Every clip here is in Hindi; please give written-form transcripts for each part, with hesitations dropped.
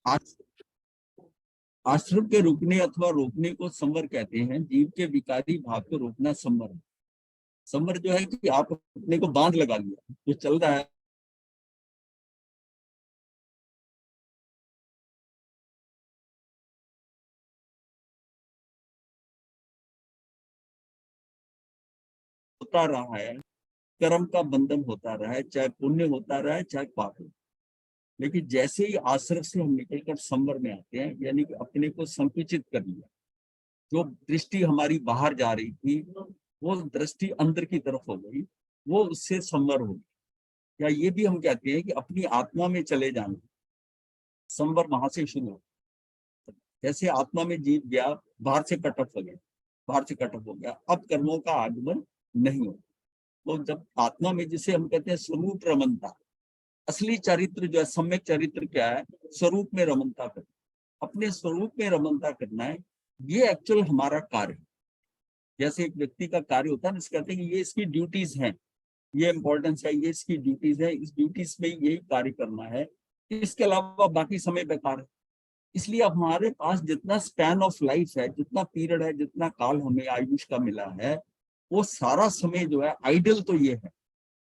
आश- आश्रम के रुकने अथवा रोकने को संवर कहते हैं। जीव के विकारी भाव को रोकना संवर है। संवर जो है कि आप अपने को बांध लगा लिया, जो चल रहा है होता रहा है, कर्म का बंधन होता रहा है, चाहे पुण्य होता रहा है चाहे पाप हो। लेकिन जैसे ही आश्रम से हम निकलकर संवर में आते हैं, यानी कि अपने को संकुचित कर लिया, जो दृष्टि हमारी बाहर जा रही थी वो दृष्टि अंदर की तरफ हो गई, वो उससे संवर हो गई। या ये भी हम कहते हैं कि अपनी आत्मा में चले जाना, संवर वहां से शुरू हो। जैसे आत्मा में जीव गया, बाहर से कट ऑफ हो गया, बाहर से कट ऑफ हो गया, अब कर्मों का आगमन नहीं हो। तो जब आत्मा में, जिसे हम कहते हैं स्वरूप रमनता, असली चरित्र जो है, सम्यक चरित्र क्या है, स्वरूप में रमनता करना, अपने स्वरूप में रमनता करना है। ये एक्चुअल हमारा कार्य है। जैसे एक व्यक्ति का कार्य होता है ना, कहते हैं कि ये इसकी ड्यूटीज हैं, ये इंपॉर्टेंस है, ये इसकी ड्यूटीज है, इस ड्यूटीज में यही कार्य करना है, इसके अलावा बाकी समय बेकार है। इसलिए अब हमारे पास जितना स्पैन ऑफ लाइफ है, जितना पीरियड है, जितना काल हमें आयुष का मिला है, वो सारा समय जो है, आइडियल तो ये है,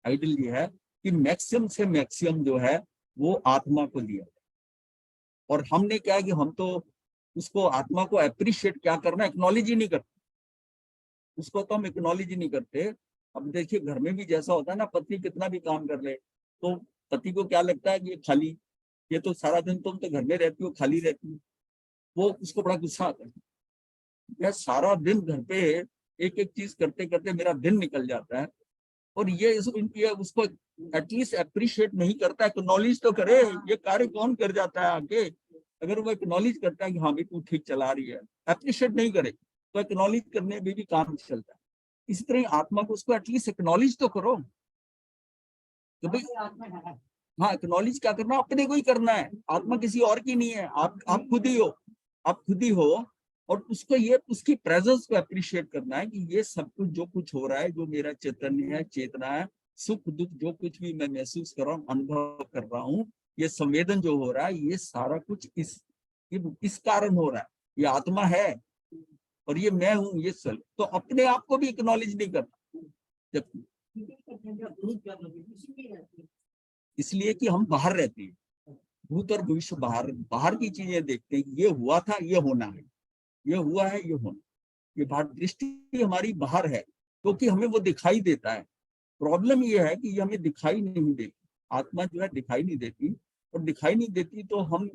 आइडियल ये है कि मैक्सिमम से मैक्सिमम जो है वो आत्मा को दिया। और हमने क्या है कि हम तो उसको, आत्मा को अप्रिशिएट क्या करना, एक्नॉलेज ही नहीं करते। उसको तो हम एक्नॉलेज ही नहीं करते। अब देखिए घर में भी जैसा होता है ना, पत्नी कितना भी काम कर ले तो पति को क्या लगता है कि ये खाली, ये तो सारा दिन तुम तो घर में रहती हो, खाली रहती हो। वो उसको बड़ा गुस्सा आता है, यार सारा दिन घर पे एक एक चीज करते करते मेरा दिन निकल जाता है, और ये उसको एटलीस्ट अप्रिशिएट नहीं करता, एक्नॉलेज तो करे, ये कार्य कौन कर जाता है आगे। अगर वो एक्नॉलेज करता है कि हाँ भी तू ठीक चला रही है, अप्रिशिएट नहीं करे तो एक्नॉलेज करने में भी काम चलता है। इसी तरह आत्मा को, उसको एटलीस्ट एक्नॉलेज तो करो कि भाई, हाँ एक्नॉलेज क्या करना, अपने को ही करना है, आत्मा किसी और की नहीं है, आप खुद ही हो, आप खुद ही हो। और उसको ये, उसकी प्रेजेंस को अप्रिशिएट करना है कि ये सब कुछ जो कुछ हो रहा है, जो मेरा चैतन्य है, चेतना है, सुख दुख जो कुछ भी मैं महसूस कर रहा हूँ, अनुभव कर रहा हूँ, ये संवेदन जो हो रहा है, ये सारा कुछ इस कारण हो रहा है, ये आत्मा है और ये मैं हूँ, ये सब। तो अपने आप को भी एक्नॉलेज नहीं करना, जब इसलिए कि हम बाहर रहते हैं, भूत और भविष्य बाहर, बाहर की चीजें देखते हैं, ये हुआ था, ये होना है, ये हुआ है, ये होना, ये बाहर दृष्टि हमारी बाहर है, क्योंकि हमें वो दिखाई देता है। प्रॉब्लम ये है कि ये हमें दिखाई नहीं देती, आत्मा जो है दिखाई नहीं देती। और दिखाई नहीं देती तो हम,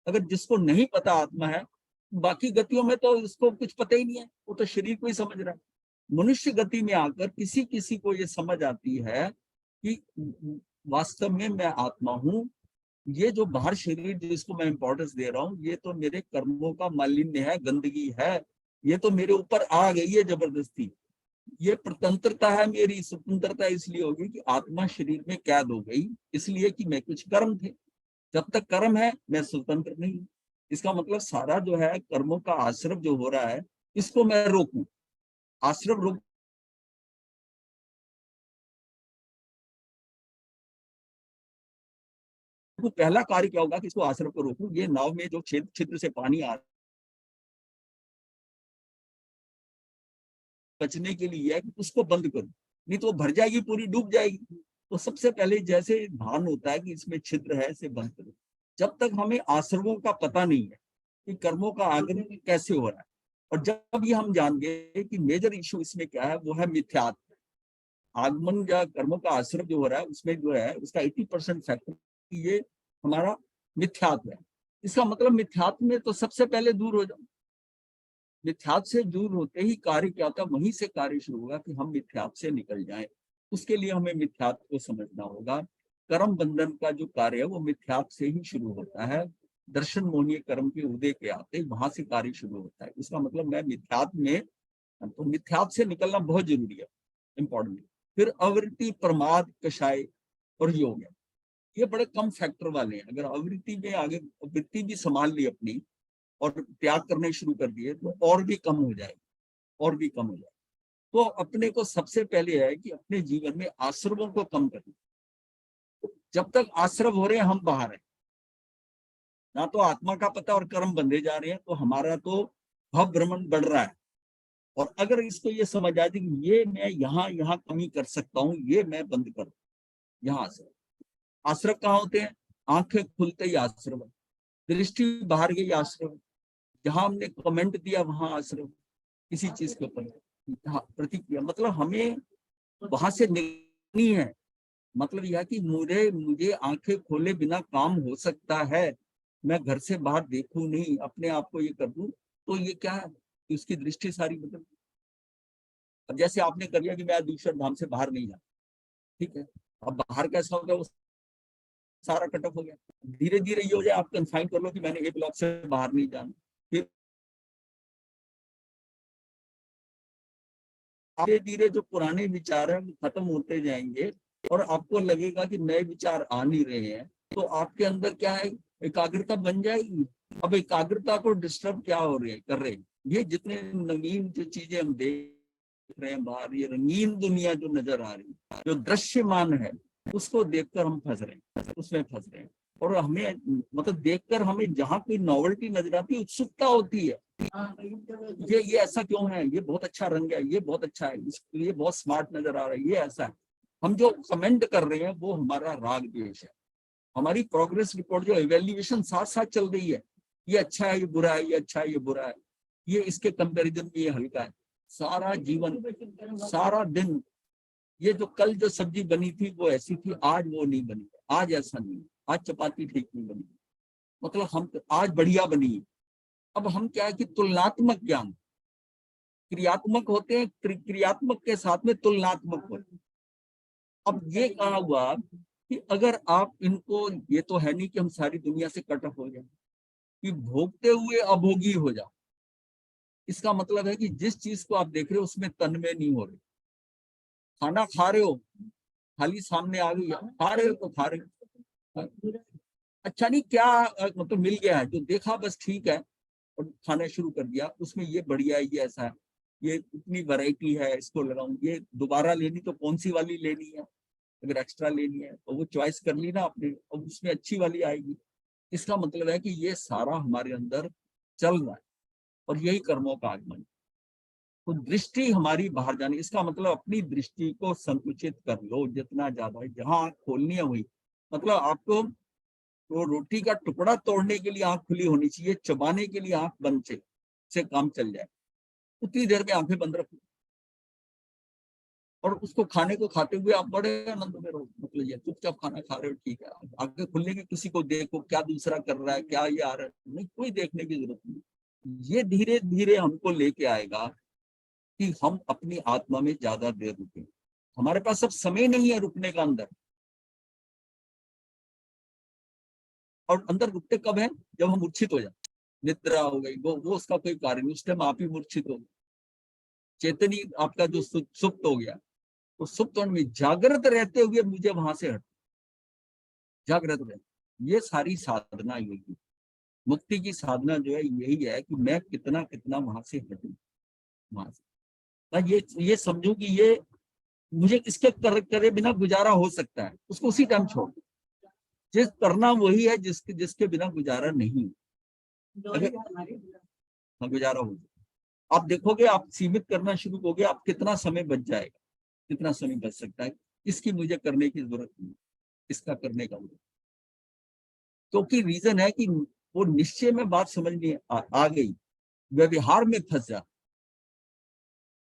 अगर जिसको नहीं पता आत्मा है, बाकी गतियों में तो इसको कुछ पता ही नहीं है, वो तो शरीर को ही समझ रहा है। मनुष्य गति में आकर किसी किसी को ये समझ आती है कि वास्तव में मैं आत्मा हूँ, ये जो बाहर शरीर जिसको मैं इंपॉर्टेंस दे रहा हूँ, ये तो मेरे कर्मों का मालिन्य है, गंदगी है, ये तो मेरे ऊपर आ गई है जबरदस्ती। ये स्वतंत्रता है, मेरी स्वतंत्रता इसलिए होगी कि आत्मा शरीर में कैद हो गई, इसलिए कि मैं कुछ कर्म थे। जब तक कर्म है मैं स्वतंत्र नहीं हूँ। इसका मतलब सारा जो है कर्मों का आश्रम जो हो रहा है, इसको मैं रोकूं, आश्रम रोक। तो पहला कार्य क्या होगा कि इसको आश्रम को रोकूं, ये नाव में जो छिद्र से पानी आ, बचने के लिए है कि उसको बंद करो, नहीं तो वो भर जाएगी, पूरी डूब जाएगी। तो सबसे पहले जैसे भान होता है कि इसमें छिद्र है, इसे बंद करो। जब तक हमें आश्रमों का पता नहीं है कि कर्मों का आगमन कैसे हो रहा है, और जब ये हम जान गए कि मेजर इशू इसमें क्या है, वो है मिथ्यात्व। आगमन या कर्मों का आश्रम जो हो रहा है, उसमें जो है उसका 80% फैक्टर ये हमारा मिथ्यात्व है। इसका मतलब मिथ्यात्व में तो सबसे पहले दूर हो जाओ। मिथ्यात्व से दूर होते ही कार्य क्या होता है, वहीं से कार्य शुरू होगा कि हम मिथ्यात्व से निकल जाएं। उसके लिए हमें मिथ्यात्व को समझना होगा। कर्म बंधन का जो कार्य है वो मिथ्यात्व से ही शुरू होता है। दर्शन मोहनीय कर्म के उदय के आते वहां से कार्य शुरू होता है। इसका मतलब मैं मिथ्यात्व में, तो मिथ्यात्व से निकलना बहुत जरूरी है, इंपॉर्टेंट। फिर अवृत्ति, प्रमाद, कषाय और योग है। ये बड़े कम फैक्टर वाले हैं। अगर अवृत्ति में आगे, वृत्ति भी संभाल ली अपनी और त्याग करने शुरू कर दिए तो और भी कम हो जाएगा, और भी कम हो जाएगा। तो अपने को सबसे पहले है कि अपने जीवन में आश्रमों को कम करना। जब तक आश्रम हो रहे हैं हम बाहर हैं, ना तो आत्मा का पता और कर्म बंधे जा रहे हैं, तो हमारा तो भव भ्रमण बढ़ रहा है। और अगर इसको ये समझ आ जाए कि ये मैं यहाँ यहाँ कमी कर सकता हूँ, ये मैं बंद कर, यहाँ से आश्रव कहाँ होते हैं? आंखें खुलते ही आश्रव, दृष्टि बाहर गई आश्रव, जहां हमने कमेंट दिया वहां आश्रव, किसी चीज के ऊपर प्रतिक्रिया, मतलब हमें वहां से निकलनी है। मतलब यह कि मुझे मुझे आंखें खोले बिना काम हो सकता है, मैं घर से बाहर देखूं नहीं, अपने आप को ये कर दूं, तो ये क्या है कि उसकी दृष्टि सारी बदल। अब जैसे आपने कर लिया कि मैं दूसरे धाम से बाहर नहीं जाता, ठीक है, अब बाहर कैसा हो गया, वो सारा कट ऑफ हो गया। धीरे धीरे ये हो जाए, आप कंफाइन कर लो कि मैंने एक ब्लॉक से बाहर नहीं जाना, फिर धीरे धीरे जो पुराने विचार है वो खत्म होते जाएंगे, और आपको लगेगा कि नए विचार आ नहीं रहे हैं, तो आपके अंदर क्या है, एकाग्रता बन जाएगी। अब एकाग्रता को डिस्टर्ब क्या हो रहे कर रहे हैं, ये जितने नवीन जो चीजें हम देख रहे हैं बाहर, ये रंगीन दुनिया जो नजर आ रही है, जो दृश्यमान है, उसको देखकर हम फंस रहे हैं, उसमें फंस रहे हैं। और हमें मतलब देखकर हमें जहाँ कोई नॉवेल्टी नजर आती है, उत्सुकता होती है, ये ऐसा क्यों है, ये बहुत अच्छा रंग है, ये बहुत अच्छा है, ये बहुत स्मार्ट नजर आ रहा है, ये ऐसा है। हम जो कमेंट कर रहे हैं वो हमारा राग द्वेष है। हमारी प्रोग्रेस रिपोर्ट जो इवेल्युएशन साथ साथ चल रही है, ये अच्छा है, ये बुरा है, ये अच्छा है, ये बुरा है, ये इसके कंपैरिजन में ये हल्का है। सारा जीवन, सारा दिन, ये जो कल जो सब्जी बनी थी वो ऐसी थी, आज वो नहीं बनी, आज ऐसा नहीं, आज चपाती ठीक नहीं बनी, मतलब हम आज बढ़िया बनी। अब हम क्या है कि तुलनात्मक ज्ञान, क्रियात्मक होते हैं, क्रियात्मक के साथ में तुलनात्मक होते हैं। अब ये कहा हुआ कि अगर आप इनको, ये तो है नहीं कि हम सारी दुनिया से कट ऑफ हो जाए, कि भोगते हुए अभोगी हो जाओ। इसका मतलब है कि जिस चीज को आप देख रहे हो उसमें तन्मय नहीं हो रहे। खाना खा रहे हो, थाली सामने आ गई, खा रहे हो तो खा रहे हो, अच्छा नहीं क्या मतलब मिल गया है, जो देखा बस ठीक है, और खाना शुरू कर दिया, उसमें ये बढ़िया है, ये ऐसा है, ये इतनी वैरायटी है, इसको लगाऊं, ये दोबारा लेनी तो कौन सी वाली लेनी है, अगर एक्स्ट्रा लेनी है तो वो चॉइस कर ली ना आपने, और उसमें अच्छी वाली आएगी। इसका मतलब है कि ये सारा हमारे अंदर चल रहा है, और यही कर्मों का आगमन है। तो दृष्टि हमारी बाहर जानी, इसका मतलब अपनी दृष्टि को संकुचित कर लो जितना ज्यादा, जहां आंख खोलनी है वही, मतलब आपको तो रोटी का टुकड़ा तोड़ने के लिए आंख खुली होनी चाहिए, चबाने के लिए आंख बंद से काम चल जाए, उतनी देर में आंखें बंद रखो, और उसको खाने को खाते हुए आप बड़े आनंद में रहो, मतलब ये चुपचाप खाना खा रहे हो, ठीक है, आंखें खुलने की, किसी को देखो क्या दूसरा कर रहा है, क्या ये आ रहा है, नहीं, कोई देखने की जरूरत नहीं। ये धीरे धीरे हमको लेके आएगा कि हम अपनी आत्मा में ज्यादा देर रुके। हमारे पास अब समय नहीं है रुकने का अंदर, और अंदर रुकते कब है, जब हम मूर्छित हो जाए, निद्रा हो गई, वो उसका कोई कारण नहीं, उस टाइम आप ही मूर्छित हो, चेतनी आपका जो सुप्त हो गया, तो सुप्त में जागृत रहते हुए मुझे वहां से हट, जागृत रहे, ये सारी साधना योगी, मुक्ति की साधना जो है यही है कि मैं कितना कितना वहां से हटूं, वहां से ये समझूं कि ये मुझे किसके करे बिना गुजारा हो सकता है, उसको उसी टाइम छोड़, जिस करना वही है जिसके जिसके बिना गुजारा नहीं, अगर हाँ, गुजारा हो, आप देखोगे, आप सीमित करना शुरू होगे, आप कितना समय बच जाएगा, कितना समय बच सकता है, इसकी मुझे करने की जरूरत नहीं, इसका करने का, क्योंकि रीजन है कि वो निश्चय में बात समझ नहीं आ गई, व्यवहार में फंस जा।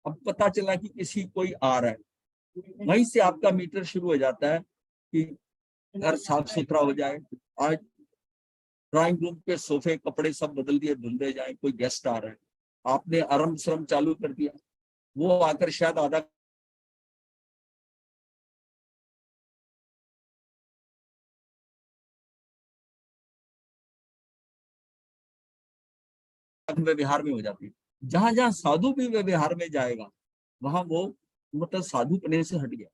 अब पता चला कि किसी कोई आ रहा है, वहीं से आपका मीटर शुरू हो जाता है कि घर साफ सुथरा हो जाए, आज ड्राइंग रूम के सोफे कपड़े सब बदल दिए, धुलते जाए, कोई गेस्ट आ रहा है, आपने आरम श्रम चालू कर दिया, वो आकर शायद आधा व्यवहार में हो जाती है। जहां जहां साधु भी व्यवहार में जाएगा, वहां वो मतलब साधु पने से हट गया,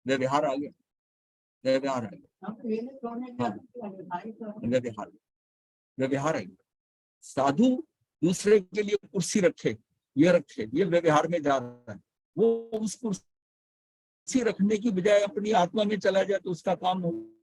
व्यवहार आ गया, व्यवहार आ गया, हाँ, व्यवहार, व्यवहार है। साधु दूसरे के लिए कुर्सी रखे, ये व्यवहार में जा रहा है, वो उस कुर्सी रखने की बजाय अपनी आत्मा में चला जाए तो उसका काम होगा।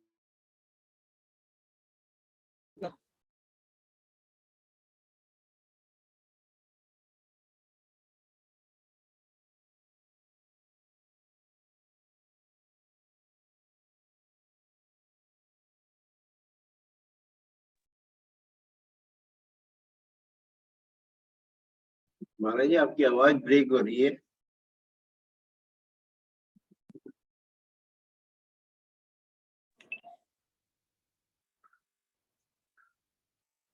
महाराज जी आपकी आवाज ब्रेक हो रही है।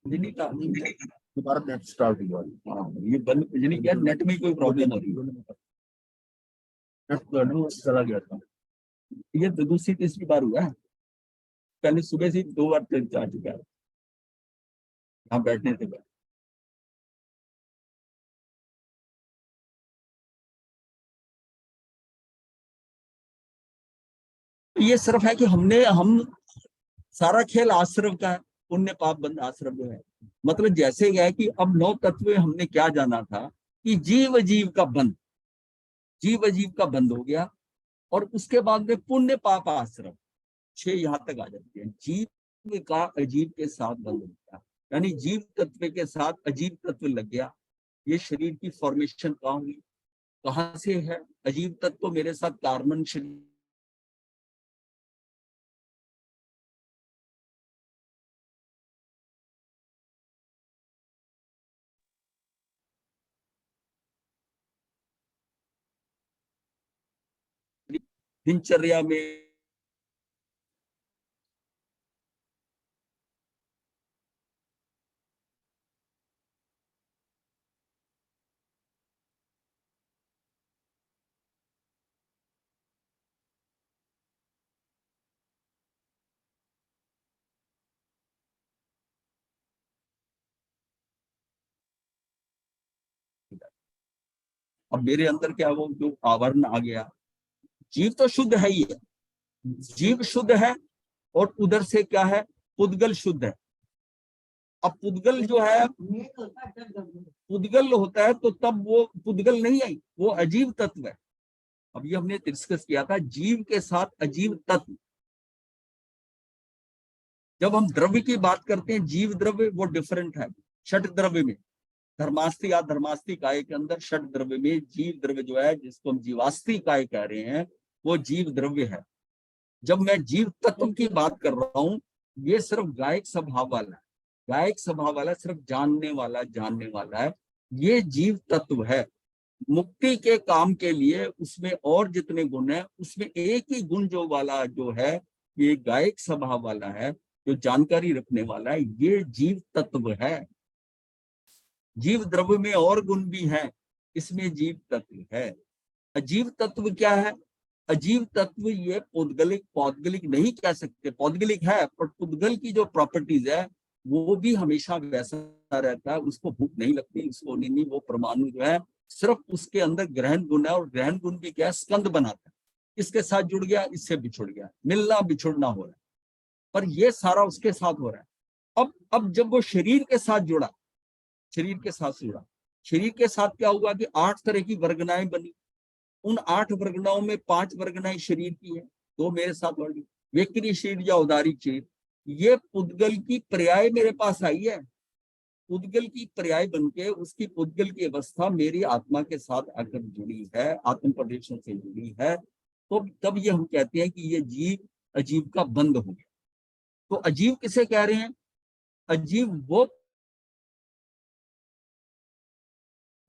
दोबारा नेट स्टार्ट हुआ। ये बंद यानी क्या, नेट में कोई प्रॉब्लम हो रही है, नेट चला गया था। ये दूसरी तीसरी बार हुआ है, पहले सुबह से 2 बार जा चुका है। यहाँ बैठने से पहले ये सिर्फ है कि हम सारा खेल आश्रम का है, पुण्य पाप बंद आश्रम जो है। मतलब जैसे है कि अब 9 तत्व में हमने क्या जाना था कि जीव अजीव का बंध, जीव अजीव का बंध हो गया, और उसके बाद में पुण्य पाप आश्रम 6 यहाँ तक आ जाते हैं। जीव का अजीव के साथ बंध हो गया, यानी जीव तत्व के साथ अजीव तत्व लग गया। ये शरीर की फॉर्मेशन कहाँ हुई, कहाँ से है? अजीव तत्व मेरे साथ कार्बन शरीर दिनचर्या में अब मेरे अंदर क्या, वो जो आवरण आ गया। जीव तो शुद्ध है ही है, जीव शुद्ध है, और उधर से क्या है, पुद्गल शुद्ध है। अब पुद्गल जो है, पुद्गल होता है तो तब वो पुद्गल नहीं है, वो अजीव तत्व है। अब ये हमने डिस्कस किया था, जीव के साथ अजीव तत्व। जब हम द्रव्य की बात करते हैं, जीव द्रव्य वो डिफरेंट है। षट द्रव्य में धर्मास्ती या धर्मास्ती काय के अंदर षट द्रव्य में जीव द्रव्य जो है, जिसको हम जीवास्ती काय कह रहे हैं, वो जीव द्रव्य है। जब मैं जीव तत्व की बात कर रहा हूं, ये सिर्फ गायक स्वभाव वाला है, गायक स्वभाव वाला, सिर्फ जानने वाला है, ये जीव तत्व है। मुक्ति के काम के लिए उसमें और जितने गुण है, उसमें एक ही गुण जो वाला जो है, ये गायक स्वभाव वाला है, जो जानकारी रखने वाला है, ये जीव तत्व है। जीव द्रव्य में और गुण भी हैं, इसमें जीव तत्व है। अजीव तत्व क्या है? अजीव तत्व ये पौद्गलिक, पौद्गलिक नहीं कह सकते, पौद्गलिक है, पर पुद्गल की जो प्रॉपर्टीज है वो भी हमेशा वैसा रहता है। उसको भूख नहीं लगती, उसको नहीं, वो परमाणु जो है सिर्फ उसके अंदर ग्रहण गुण है, और ग्रहण गुण भी क्या है, स्कंद बनाता है। इसके साथ जुड़ गया, इससे बिछुड़ गया, मिलना बिछुड़ना हो रहा है, पर ये सारा उसके साथ हो रहा है। अब जब वो शरीर के साथ जुड़ा, शरीर के साथ जुड़ा, शरीर के साथ क्या हुआ कि 8 तरह की वर्गनाएं बनी। उन 8 वर्गनाओं में 5 वर्गनाएं शरीर की है, 2 मेरे साथ वर्ग, व्यक्ति शरीर या उदारिक शरीर। ये पुद्गल की पर्याय मेरे पास आई है, पुद्गल की पर्याय बनके उसकी पुद्गल की अवस्था मेरी आत्मा के साथ आकर जुड़ी है, आत्म प्रदेशों से जुड़ी है। तो तब ये हम कहते हैं कि ये जीव अजीव का बंध हो गया। तो अजीव किसे कह रहे हैं? अजीव वो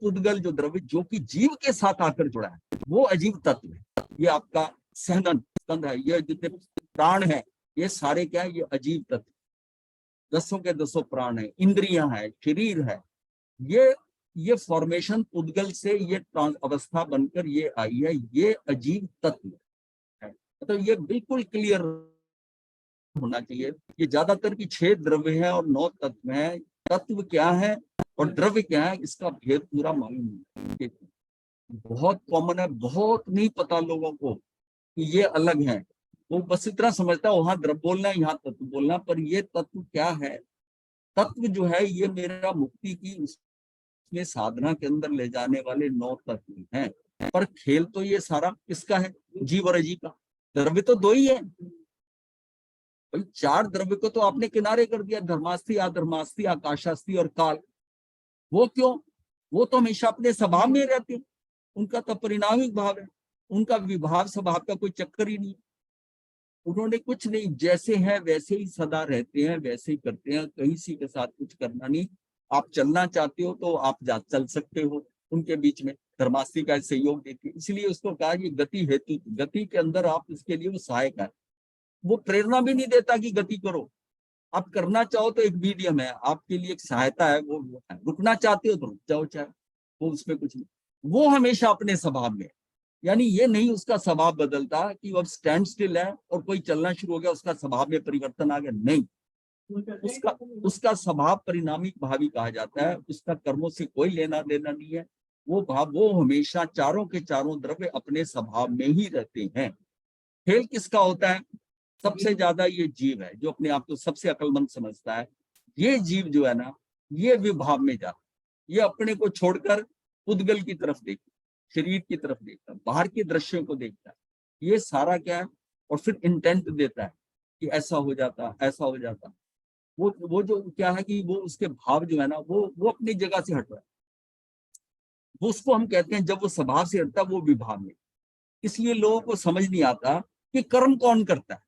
पुद्गल जो द्रव्य जो कि जीव के साथ आकर जुड़ा है, वो अजीव तत्व है। ये आपका सहनन स्कंद है, ये जितने प्राण है, ये सारे क्या है, ये अजीव तत्व, 10 के 10 प्राण है, इंद्रियां है, शरीर है। ये फॉर्मेशन पुद्गल से ये अवस्था बनकर ये आई है, ये अजीव तत्व है। तो ये बिल्कुल क्लियर होना चाहिए। ये ज्यादातर की 6 द्रव्य है और 9 तत्व है। तत्व क्या है और द्रव्य क्या है, इसका भेद पूरा मालूम नहीं। बहुत कॉमन है, बहुत नहीं पता लोगों को कि ये अलग है। वो बस इतना समझता है वहां द्रव्य बोलना है, यहाँ तत्व बोलना, पर ये तत्व क्या है? तत्व जो है ये मेरा मुक्ति की उसमें साधना के अंदर ले जाने वाले 9 तत्व हैं। पर खेल तो ये सारा किसका है? जीव और अजीव का। द्रव्य तो 2 ही है भाई, 4 द्रव्य को तो आपने किनारे कर दिया, धर्मास्थी, अधर्मास्थी, आकाशास्थी और काल। वो क्यों? वो तो हमेशा अपने स्वभाव में रहते हैं, उनका तो परिणामिक भाव है, उनका विभाव स्वभाव का कोई चक्कर ही नहीं। उन्होंने कुछ नहीं, जैसे हैं वैसे ही सदा रहते हैं, वैसे ही करते हैं, कहीं सी के साथ कुछ करना नहीं। आप चलना चाहते हो तो आप चल सकते हो, उनके बीच में धर्मास्थी का सहयोग देती है। इसलिए उसको कहा कि गति हेतु, गति के अंदर आप उसके लिए वो सहायक है। वो प्रेरणा भी नहीं देता कि गति करो, आप करना चाहो तो एक मीडियम है, आपके लिए एक सहायता है, वो रुकना चाहते हो तो रुक जाओ, चाहे वो उसमें कुछ नहीं। वो हमेशा अपने स्वभाव में, यानी ये नहीं उसका स्वभाव बदलता कि अब स्टैंड स्टिल है और कोई चलना शुरू हो गया, उसका स्वभाव में परिवर्तन आ गया, नहीं। उसका उसका स्वभाव परिणामी भावी कहा जाता है, उसका कर्मों से कोई लेना देना नहीं है। वो भाव, वो हमेशा चारों के चारों द्रव्य अपने स्वभाव में ही रहते हैं। खेल किसका होता है? सबसे ज्यादा ये जीव है जो अपने आप को सबसे अक्लमंद समझता है। ये जीव जो है ना, ये विभाव में जाता है, ये अपने को छोड़कर उद्गल की तरफ देखता है, शरीर की तरफ देखता है, बाहर के दृश्यों को देखता है। ये सारा क्या है? और फिर इंटेंट देता है कि ऐसा हो जाता, ऐसा हो जाता। वो जो क्या है कि वो उसके भाव जो है ना, वो अपनी जगह से हट रहा है। वो उसको हम कहते हैं, जब वो स्वभाव से हटता है वो विभाव में। इसलिए लोगों को समझ नहीं आता कि कर्म कौन करता है।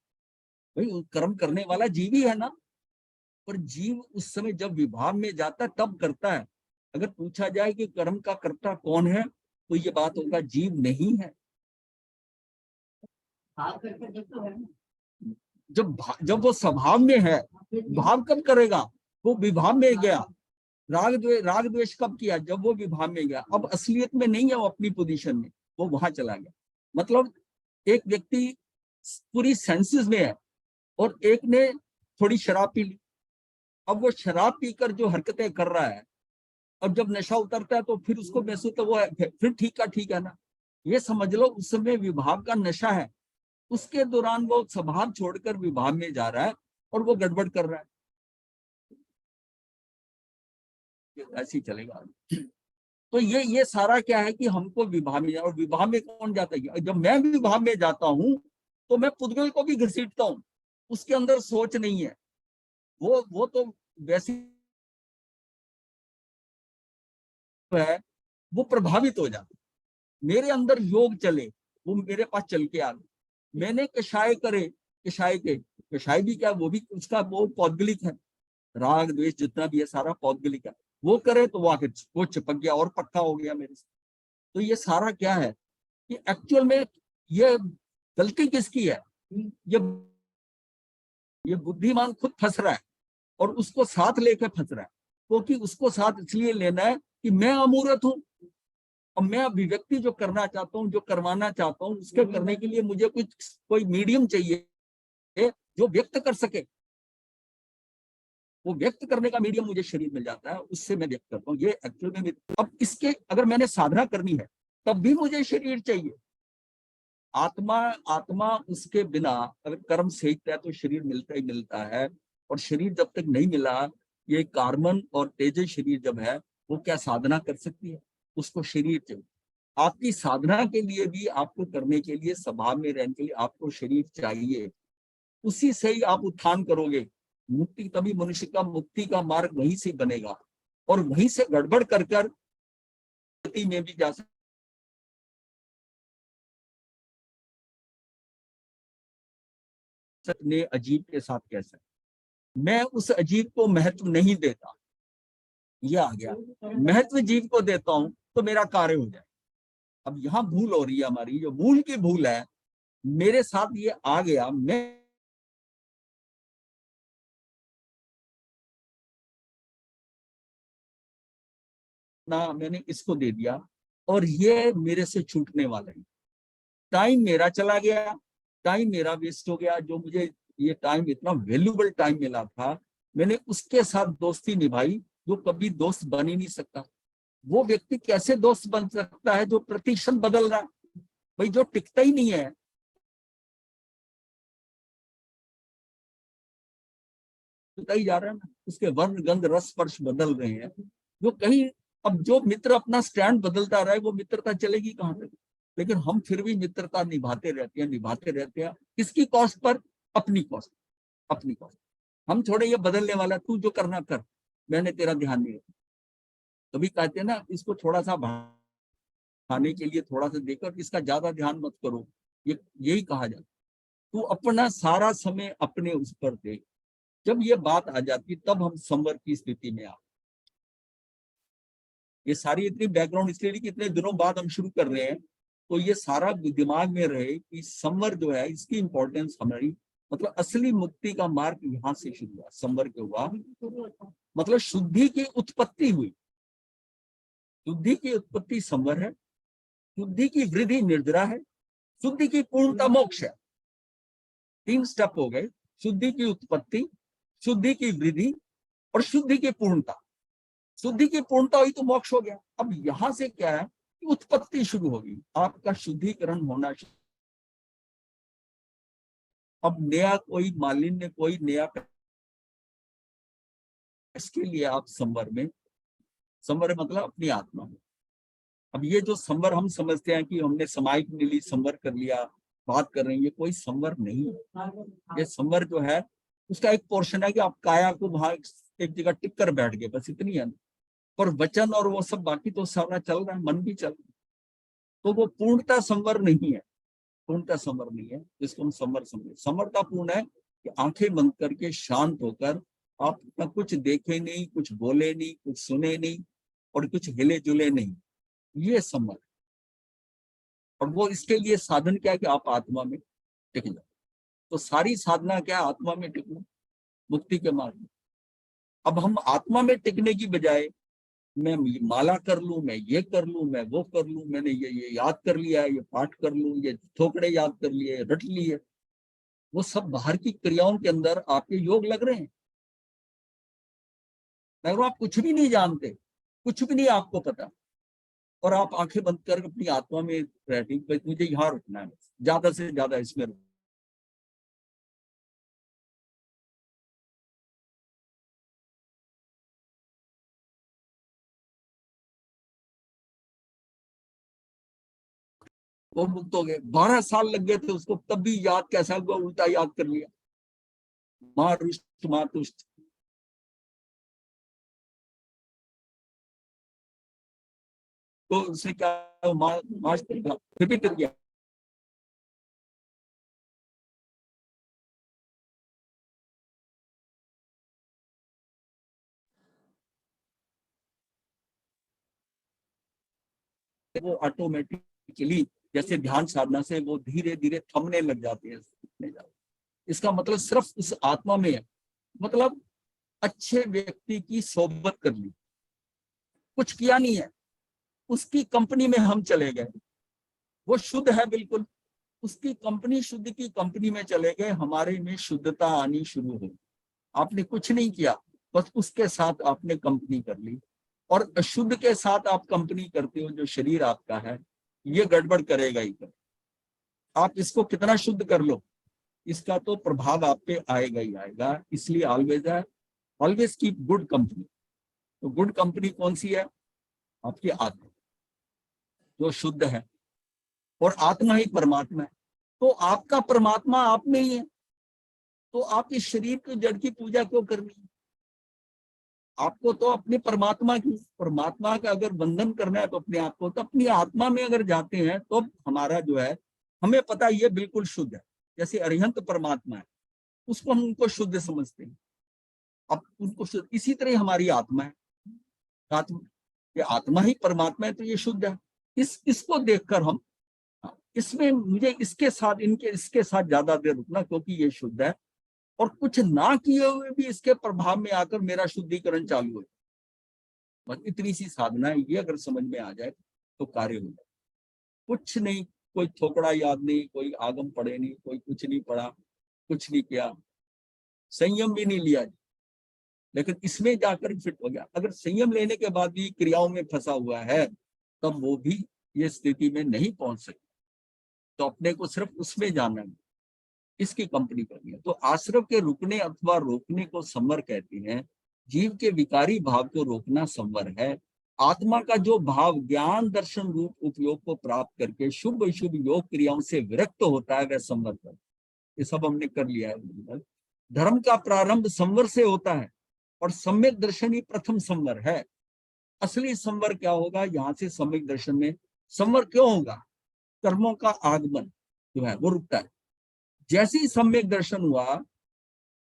भाई कर्म करने वाला जीव ही है ना, पर जीव उस समय जब विभाव में जाता है तब करता है। अगर पूछा जाए कि कर्म का कर्ता कौन है, तो ये बात होगा जीव नहीं है। जब वो स्वभाव में है, भाव कब करेगा? वो विभाव में गया। राग द्वेष कब किया? जब वो विभाव में गया। अब असलियत में नहीं है वो अपनी पोजीशन में, वो वहां चला गया। मतलब एक व्यक्ति पूरी सेंसेस में है और एक ने थोड़ी शराब पी ली। अब वो शराब पीकर जो हरकतें कर रहा है, अब जब नशा उतरता है तो फिर उसको महसूस, तो वो फिर ठीक है ना। ये समझ लो उस समय विभाव का नशा है, उसके दौरान वो स्वभाव छोड़कर विभाव में जा रहा है और वो गड़बड़ कर रहा है। ऐसे ही चलेगा। तो ये सारा क्या है कि हमको विभाव में, और विभाव में कौन जाता है? जब मैं विभाव में जाता हूं तो मैं पुद्गल को भी घसीटता हूँ। उसके अंदर सोच नहीं है, वो तो वैसे है, वो प्रभावित हो जाता। मेरे अंदर योग चले, वो मेरे पास चल के आ गए। मैंने कषाय करे, कषाय भी क्या, वो भी उसका वो पौद्गलिक है। राग द्वेष जितना भी है सारा पौद्गलिक है। वो करे तो वो आके वो चिपक गया और पक्का हो गया मेरे से। तो ये सारा क्या है कि एक्चुअल में ये गलती किसकी है? ये ये बुद्धिमान खुद फंस रहा है और उसको साथ लेकर फंस रहा है, क्योंकि उसको साथ इसलिए लेना है कि मैं अमूर्त हूं और मैं अभिव्यक्ति जो करना चाहता हूँ, जो करवाना चाहता हूँ, उसके करने के लिए मुझे कोई मीडियम चाहिए जो व्यक्त कर सके। वो व्यक्त करने का मीडियम मुझे शरीर मिल जाता है, उससे मैं व्यक्त करता हूँ। ये एक्चुअल में अब इसके अगर मैंने साधना करनी है तब भी मुझे शरीर चाहिए। आत्मा आत्मा उसके बिना अगर कर्म सहित है तो शरीर मिलता ही मिलता है। और शरीर जब तक नहीं मिला, ये कार्बन और तेजस शरीर जब है, वो क्या साधना कर सकती है? उसको शरीर चाहिए। आपकी साधना के लिए भी, आपको करने के लिए, स्वभाव में रहने के लिए आपको शरीर चाहिए। उसी से ही आप उत्थान करोगे। मुक्ति, तभी मनुष्य का मुक्ति का मार्ग वहीं से बनेगा। और वहीं से गड़बड़ कर में भी जा सकते। अजीब के साथ कैसा, मैं उस अजीब को महत्व नहीं देता, ये आ गया। महत्व जीव को देता हूं तो मेरा कार्य हो जाए। अब यहाँ भूल हो रही है, हमारी जो मूल की भूल है, मेरे साथ ये आ गया। मैंने इसको दे दिया और ये मेरे से छूटने वाला है। टाइम मेरा चला गया, टाइम मेरा वेस्ट हो गया। जो मुझे ये टाइम, इतना वैल्यूबल टाइम मिला था, मैंने उसके साथ दोस्ती निभाई जो कभी दोस्त बन ही नहीं सकता। वो व्यक्ति कैसे दोस्त बन सकता है जो प्रतिक्षण बदल रहा है? भाई जो टिकता ही नहीं है, टिकता ही जा रहा है ना, उसके वर्ण गंध रस स्पर्श बदल रहे हैं जो कहीं। अब जो मित्र अपना स्टैंड बदलता रहे, वो मित्रता चलेगी कहां तक? लेकिन हम फिर भी मित्रता निभाते रहते हैं। किसकी कॉस्ट पर? अपनी कॉस्ट, अपनी कॉस्ट। हम थोड़े ये बदलने वाला, तू जो करना कर, मैंने तेरा ध्यान नहीं रखा। कभी कहते हैं ना, इसको थोड़ा सा बढ़ाने के लिए थोड़ा सा देकर, इसका ज्यादा ध्यान मत करो, ये यही कहा जाता। तू अपना सारा समय अपने उस पर दे। जब ये बात आ जाती तब हम संवर की स्थिति में आ। ये सारी इतनी बैकग्राउंड इसलिए कि इतने दिनों बाद हम शुरू कर रहे हैं, तो ये सारा दिमाग में रहे कि संवर जो है इसकी इंपॉर्टेंस हमारी, मतलब असली मुक्ति का मार्ग यहाँ से शुरू हुआ, संवर के हुआ, मतलब शुद्धि की उत्पत्ति हुई। शुद्धि की उत्पत्ति संवर है, शुद्धि की वृद्धि निर्जरा है, शुद्धि की पूर्णता मोक्ष है। 3 स्टेप हो गए, शुद्धि की उत्पत्ति, शुद्धि की वृद्धि और शुद्धि की पूर्णता। शुद्धि की पूर्णता हुई तो मोक्ष हो गया। अब यहां से क्या है, उत्पत्ति शुरू होगी, आपका शुद्धिकरण होना शुरू। अब नया कोई मालिन्य, कोई नया, इसके लिए आप संवर में, संवर मतलब अपनी आत्मा में। अब ये जो संवर हम समझते हैं कि हमने समाहिक मिली संवर कर लिया, बात कर रहे हैं, ये कोई संवर नहीं है। ये संवर जो है उसका एक पोर्शन है कि आप काया को वहां एक जगह टिक कर बैठ गए, बस इतनी है। पर वचन और वो सब बाकी तो सारा चल रहा है, मन भी चल रहा है, तो वो पूर्णता संवर नहीं है। पूर्णता संवर नहीं है जिसको हम संवर समझे। संवरता पूर्ण है कि आंखें बंद करके शांत होकर आप ना कुछ देखे नहीं, कुछ बोले नहीं, कुछ सुने नहीं और कुछ हिले जुले नहीं, ये संवर। और वो इसके लिए साधन क्या है कि आप आत्मा में टिक जाओ। तो सारी साधना क्या है, आत्मा में टिकना, मुक्ति के मार्ग में। अब हम आत्मा में टिकने की बजाय मैं माला कर लूं, मैं ये कर लूं, मैं वो कर लूं, मैंने ये याद कर लिया, ये पाठ कर लूं, ये थोकड़े याद कर लिए, रट लिए, वो सब बाहर की क्रियाओं के अंदर आपके योग लग रहे हैं, मगर आप कुछ भी नहीं जानते, कुछ भी नहीं आपको पता, और आप आंखें बंद कर अपनी आत्मा में बैठी, मुझे यहाँ रुकना है, ज्यादा से ज्यादा इसमें रुकना। वो मुक्त हो गए। 12 साल लग गए थे उसको, तब भी याद कैसा हुआ, उल्टा याद कर लिया, माँ रुष्ट माँ तुष्ट। तो उसने क्या, माँ फिर भी टिक गया। वो ऑटोमेटिकली जैसे ध्यान साधना से वो धीरे धीरे थमने लग जाते हैं। इसका मतलब सिर्फ उस आत्मा में है, मतलब अच्छे व्यक्ति की सोबत कर ली, कुछ किया नहीं है, उसकी कंपनी में हम चले गए, वो शुद्ध है बिल्कुल, उसकी कंपनी, शुद्ध की कंपनी में चले गए, हमारे में शुद्धता आनी शुरू हो। आपने कुछ नहीं किया, बस उसके साथ आपने कंपनी कर ली। और अशुद्ध के साथ आप कंपनी करते हो, जो शरीर आपका है ये गड़बड़ करेगा ही कर। आप इसको कितना शुद्ध कर लो, इसका तो प्रभाव आप पे आएगा ही आएगा। इसलिए ऑलवेज है, ऑलवेज कीप गुड कंपनी। तो गुड कंपनी कौन सी है, आपकी आत्मा जो शुद्ध है, और आत्मा ही परमात्मा है। तो आपका परमात्मा आप में ही है, तो आप इस शरीर के जड़ की पूजा क्यों करनी है? आपको तो अपने परमात्मा की, परमात्मा का अगर बंधन करना है तो अपने आप को, तो अपनी आत्मा में अगर जाते हैं तो हमारा जो है, हमें पता है ये बिल्कुल शुद्ध है। जैसे अरिहंत परमात्मा है, उसको हम उनको शुद्ध समझते हैं, अब उनको शुद्ध, इसी तरह हमारी आत्मा है। आत्मा, ये आत्मा ही परमात्मा है, तो ये शुद्ध है। इसको देखकर हम, इसमें मुझे इसके साथ, इनके इसके साथ ज्यादा देर रुकना, क्योंकि ये शुद्ध है, और कुछ ना किए हुए भी इसके प्रभाव में आकर मेरा शुद्धिकरण चालू है। बस इतनी सी साधना है, ये अगर समझ में आ जाए तो कार्य हो जाए। कुछ नहीं, कोई थोकड़ा याद नहीं, कोई आगम पढ़े नहीं, कोई कुछ नहीं पढ़ा, कुछ नहीं किया, संयम भी नहीं लिया, लेकिन इसमें जाकर फिट हो गया। अगर संयम लेने के बाद भी क्रियाओं में फंसा हुआ है, तब वो भी ये स्थिति में नहीं पहुंच सकता। तो अपने को सिर्फ उसमें जाना है, इसकी कंपनी करनी है। तो आश्रव के रुकने अथवा रोकने को संवर कहते हैं। जीव के विकारी भाव को रोकना संवर है। आत्मा का जो भाव ज्ञान दर्शन रूप उपयोग को प्राप्त करके शुभ अशुभ योग क्रियाओं से विरक्त होता है, वह संवर कर। ये सब हमने कर लिया है। धर्म का प्रारंभ संवर से होता है, और सम्यक दर्शन ही प्रथम संवर है। असली संवर क्या होगा, यहाँ से सम्यक दर्शन में संवर क्यों होगा, कर्मों का आगमन जो है वो रुकता है। जैसे ही सम्यक दर्शन हुआ,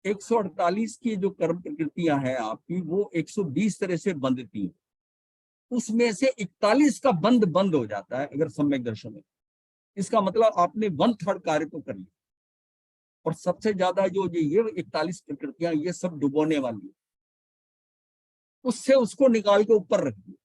148 की जो कर्म प्रकृतियां हैं आपकी, वो 120 तरह से बंधती हैं। उसमें से 41 का बंद बंद हो जाता है अगर सम्यक दर्शन है। इसका मतलब आपने 1/3 कार्य तो कर लिया। और सबसे ज्यादा जो ये 41 प्रकृतियां ये सब डुबोने वाली है, उससे उसको निकाल के ऊपर रख दिया।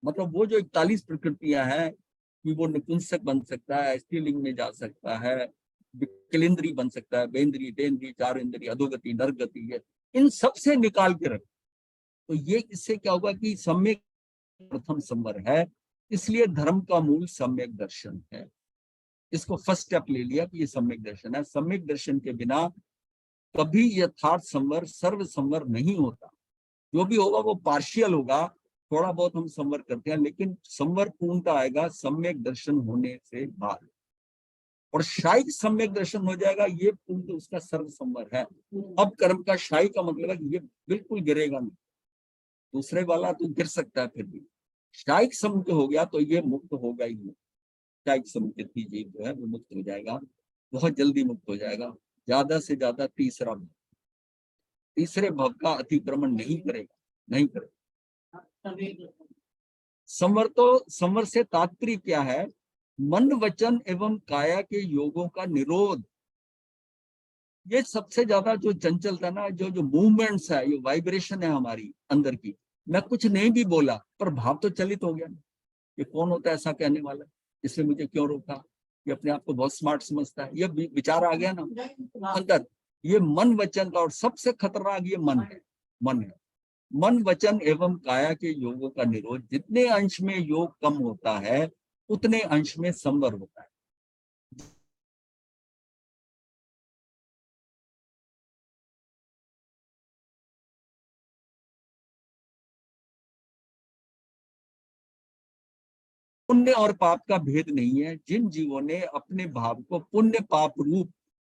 मतलब वो जो 41 प्रकृतियां हैं कि वो नपुंसक बन सकता है, स्त्रीलिंग में जा सकता है, विकलेंद्री बन सकता है, बेंद्री, तेंद्री, चार इंद्री, अधोगति, नरगति, है इन सब से निकाल के रख। तो ये इससे क्या होगा कि सम्यक प्रथम संवर है, इसलिए धर्म का मूल सम्यक दर्शन है। इसको फर्स्ट स्टेप ले लिया कि ये सम्यक दर्शन है। सम्यक दर्शन के बिना कभी यथार्थ संवर सर्व संवर नहीं होता। जो भी होगा वो पार्शियल होगा, थोड़ा बहुत हम संवर करते हैं, लेकिन संवर पूर्णता आएगा सम्यक दर्शन होने से बाद। और शायद सम्यक दर्शन हो जाएगा, ये पूर्ण उसका सर्व संवर है। अब कर्म का शाही का मतलब है कि ये बिल्कुल गिरेगा नहीं, दूसरे वाला तो गिर सकता है, फिर भी शायद समुक्त हो गया तो ये मुक्त होगा ही नहीं। शायद समुक्त जीव जो है वो मुक्त हो जाएगा, बहुत जल्दी मुक्त हो जाएगा। ज्यादा से ज्यादा तीसरे भव का अतिक्रमण नहीं करेगा, नहीं करेगा। संवर से तात्पर्य क्या है? मन, वचन एवं काया के योगों का निरोध। ये सबसे ज्यादा जो चंचलता ना, जो मूवमेंट्स है, ये वाइब्रेशन है हमारी अंदर की। मैं कुछ नहीं भी बोला पर भाव तो चलित हो गया। ये कौन होता है ऐसा कहने वाला, इसने मुझे क्यों रोका? ये अपने आप को बहुत स्मार्ट समझता है, ये विचार आ गया ना अंदर। ये मन वचन का, और सबसे खतरनाक ये मन है। मन वचन एवं काया के योगों का निरोध। जितने अंश में योग कम होता है उतने अंश में संवर होता है। पुण्य और पाप का भेद नहीं है। जिन जीवों ने अपने भाव को पुण्य पाप रूप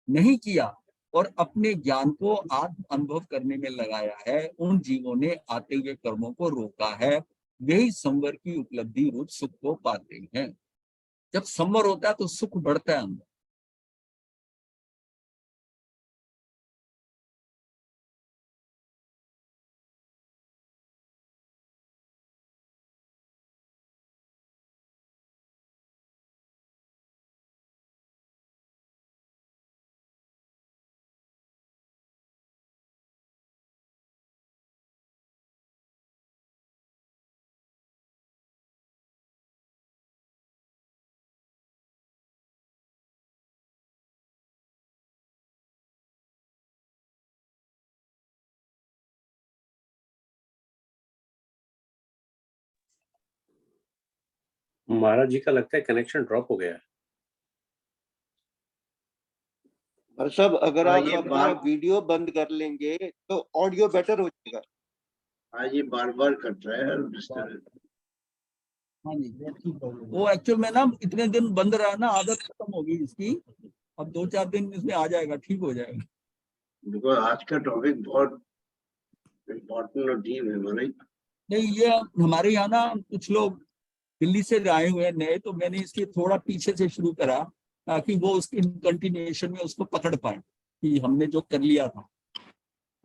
नहीं किया और अपने ज्ञान को आत्म अनुभव करने में लगाया है, उन जीवों ने आते हुए कर्मों को रोका है। यही संवर की उपलब्धि रूप सुख को पाते हैं। जब संवर होता है तो सुख बढ़ता है अंदर। महाराज जी का लगता है कनेक्शन ड्रॉप हो गया है। और सब अगर आप ये अपना बात वीडियो बंद कर लेंगे तो ऑडियो बेटर हो जाएगा। हाँ ये बार बार कट रहा है और इस तरह। हाँ जी, वो एक्चुअल में ना इतने दिन बंद रहा ना, आदत खत्म होगी इसकी। अब 2-4 दिन इसमें आ जाएगा, ठीक हो जाएगा। बिकॉज आज का टॉपिक बहुत इम्पोर्टेंट और डीप है महाराज। नहीं, ये हमारे यहाँ ना कुछ लोग दिल्ली से आए हुए हैं नए, तो मैंने इसके थोड़ा पीछे से शुरू करा ताकि वो उसकी कंटिन्यूएशन में उसको पकड़ पाए कि हमने जो कर लिया था।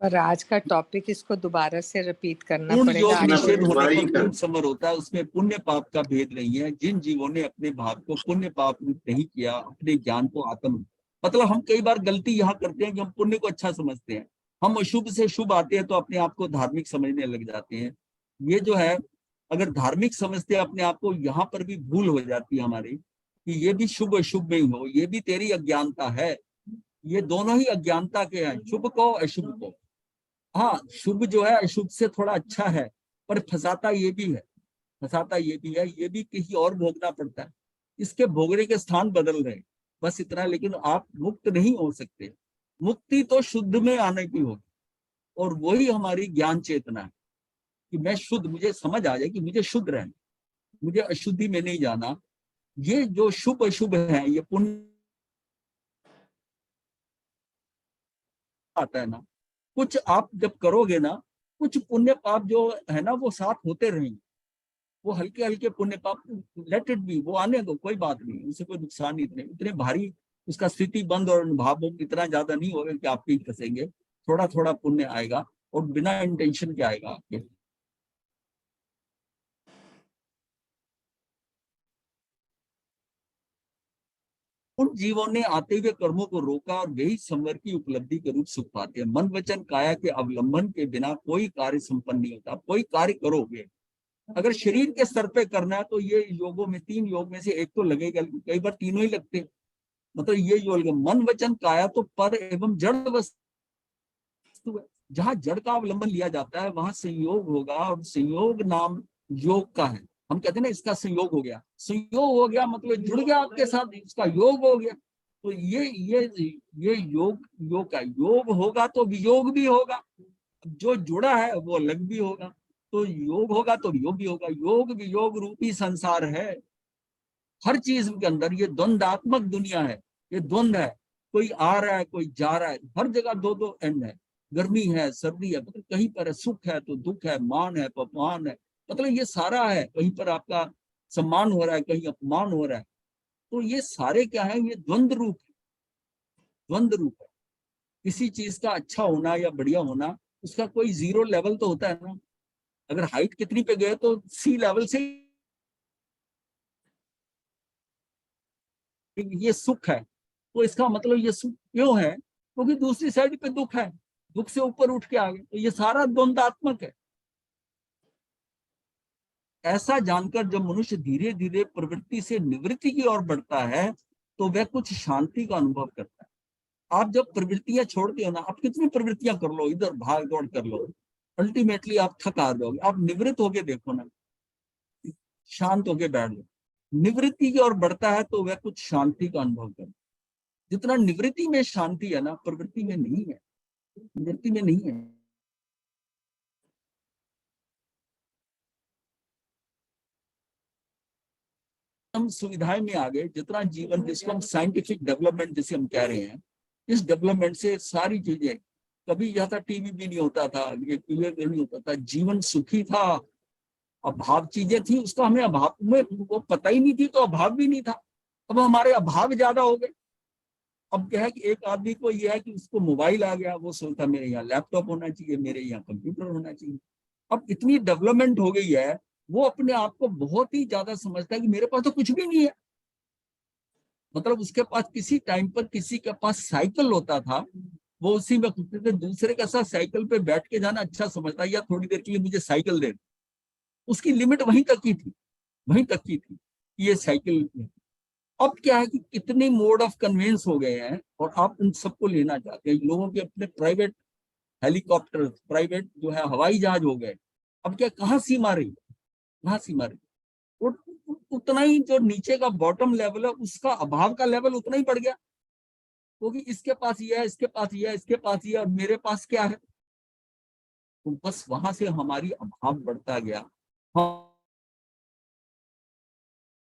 पर आज का टॉपिक इसको दोबारा से रिपीट करना पूर्ण पड़ेगा। योग करना निषेध पड़ेगा, होने वही पर कर- पूर्ण समर होता है, उसमें पुण्य पाप का भेद नहीं है। जिन जीवों ने अपने भाव को पुण्य पाप रूप नहीं किया, अपने ज्ञान को आत्म, मतलब हम कई बार गलती यहाँ करते हैं कि हम पुण्य को अच्छा समझते हैं। हम अशुभ से शुभ आते हैं तो अपने आप को धार्मिक समझने लग जाते हैं। ये जो है, अगर धार्मिक समझते हैं अपने आप को, यहाँ पर भी भूल हो जाती है हमारी कि ये भी शुभ अशुभ में ही हो, ये भी तेरी अज्ञानता है। ये दोनों ही अज्ञानता के हैं, शुभ को अशुभ को। हाँ, शुभ जो है अशुभ से थोड़ा अच्छा है, पर फंसाता ये भी है, फंसाता ये भी है। ये भी कहीं और भोगना पड़ता है, इसके भोगने के स्थान बदल रहे, बस इतना। लेकिन आप मुक्त नहीं हो सकते। मुक्ति तो शुद्ध में आने की होगी, और वही हमारी ज्ञान चेतना है कि मैं शुद्ध, मुझे समझ आ जाए कि मुझे शुद्ध रहना, मुझे अशुद्धि में नहीं जाना। ये जो शुभ अशुभ है, ये पुण्य आता है ना, कुछ आप जब करोगे ना, कुछ पुण्य पाप जो है ना वो साथ होते रहेंगे। वो हल्के हल्के पुण्य पाप, लेट इट बी, वो आने दो, कोई बात नहीं, उससे कोई नुकसान नहीं। इतने भारी उसका स्थिति बंद और भाव इतना ज्यादा नहीं होगा कि आप पीठ फंसेंगे। थोड़ा थोड़ा पुण्य आएगा, और बिना इंटेंशन के आएगा आपके। उन जीवों ने आते हुए कर्मों को रोका और वही संवर की उपलब्धि के रूप सुख पाते हैं। मन वचन काया के अवलंबन के बिना कोई कार्य संपन्न नहीं होता। कोई कार्य करोगे, अगर शरीर के स्तर पे करना है तो ये योगों में, 3 योग में से एक तो लगेगा, कई बार तीनों ही लगते हैं। मतलब ये योग मन वचन काया तो पर एवं जड़ वस्तु है। जहां जड़ का अवलंबन लिया जाता है वहां संयोग होगा, और संयोग नाम योग का है। हम कहते हैं ना इसका संयोग हो गया, संयोग हो गया मतलब जुड़ गया आपके साथ, इसका योग हो गया। तो ये योग का योग होगा तो वियोग भी होगा, जो जुड़ा है वो अलग भी होगा। तो योग होगा तो वियोग भी होगा। योग वियोग रूपी संसार है। हर चीज के अंदर ये द्वंद्वात्मक दुनिया है, ये द्वंद्व है। कोई आ रहा है, कोई जा रहा है, हर जगह दो दो एंड है। गर्मी है, सर्दी है, मतलब कहीं पर सुख है तो दुख है, मान है तो अपमान है, मतलब ये सारा है। कहीं पर आपका सम्मान हो रहा है, कहीं अपमान हो रहा है। तो ये सारे क्या है, ये द्वंद्व रूप है, द्वंद्व रूप है। किसी चीज का अच्छा होना या बढ़िया होना, उसका कोई जीरो लेवल तो होता है ना। अगर हाइट कितनी पे गए तो सी लेवल से ये सुख है, तो इसका मतलब ये सुख क्यों है, क्योंकि दूसरी साइड पे दुख है, दुख से ऊपर उठ के आ गए। तो ये सारा द्वंद्वात्मक है। ऐसा जानकर जब मनुष्य धीरे धीरे प्रवृत्ति से निवृत्ति की ओर बढ़ता है तो वह कुछ शांति का अनुभव करता है। आप जब प्रवृत्तियां छोड़ते हो ना, आप कितनी प्रवृत्तियां कर लो, इधर भाग दौड़ कर लो, अल्टीमेटली आप थका दोगे। आप निवृत्त होके देखो ना, शांत होके बैठ लो। निवृत्ति की ओर बढ़ता है तो वह कुछ शांति का अनुभव करता है। जितना निवृत्ति में शांति है ना, प्रवृत्ति में नहीं है, निवृत्ति में नहीं है। हम सुविधाएं में आ गए, जितना जीवन, जिसको हम साइंटिफिक डेवलपमेंट जिसे हम कह रहे हैं, इस डेवलपमेंट से सारी चीजें, कभी यह था टीवी भी नहीं होता था, ये क्लियर नहीं होता था, जीवन सुखी था। अभाव चीजें थी, उसका हमें अभाव में वो पता ही नहीं थी, तो अभाव भी नहीं था। अब हमारे अभाव ज्यादा हो गए। अब क्या है कि एक आदमी को यह है कि उसको मोबाइल आ गया, वो सोचता मेरे यहाँ लैपटॉप होना चाहिए, मेरे यहाँ कंप्यूटर होना चाहिए। अब इतनी डेवलपमेंट हो गई है, वो अपने आप को बहुत ही ज्यादा समझता है कि मेरे पास तो कुछ भी नहीं है। मतलब उसके पास किसी टाइम पर किसी के पास साइकिल होता था, वो उसी में खुद से दूसरे के साथ साइकिल पे बैठ के जाना अच्छा समझता है, या थोड़ी देर के लिए मुझे साइकिल दे। उसकी लिमिट वहीं तक की थी, वहीं तक की थी ये साइकिल। अब क्या है कि कितने मोड ऑफ कन्वेंस हो गए हैं, और आप उन सबको लेना चाहते हैं। लोगों के अपने प्राइवेट हेलीकॉप्टर, प्राइवेट जो है हवाई जहाज हो गए। अब क्या, कहाँ सीमा रही, कहाँ सीमा रही। उतना ही जो नीचे का बॉटम लेवल है, उसका अभाव का लेवल उतना ही बढ़ गया, क्योंकि इसके पास ये है, इसके पास ये है, इसके पास ये है, और मेरे पास क्या है। तो बस वहां से हमारी अभाव बढ़ता गया। हाँ,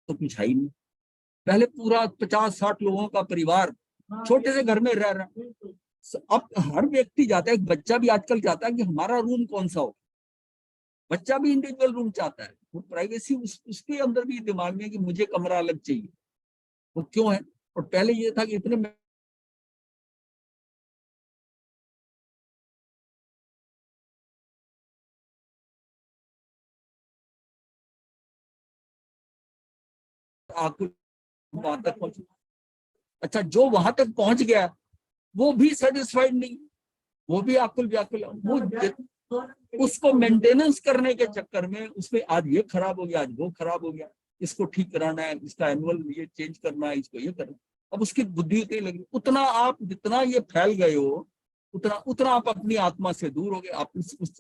तो कुछ है ही नहीं। पहले पूरा 50-60 लोगों का परिवार छोटे से घर में रह रहा है। अब हर व्यक्ति जाता है, एक बच्चा भी आजकल चाहता है कि हमारा रूम कौन सा हो। बच्चा भी इंडिविजुअल रूम चाहता है, वो प्राइवेसी उसके अंदर भी दिमाग में कि मुझे कमरा अलग चाहिए। वो क्यों है? और पहले ये था कि इतने आकुल वहां तक पहुंच। अच्छा, जो वहां तक पहुंच गया वो भी सेटिस्फाइड नहीं, वो भी आकुल व्याकुल। वो उसको मेंटेनेंस करने के चक्कर में उसमें आज ये खराब हो गया, आज वो खराब हो गया, इसको ठीक कराना है, इसका एनुअल ये चेंज करना है, इसको ये करना। अब उसकी बुद्धि उतनी लगी, उतना आप जितना ये फैल गए हो, उतना उतना आप अपनी आत्मा से दूर हो गए। आप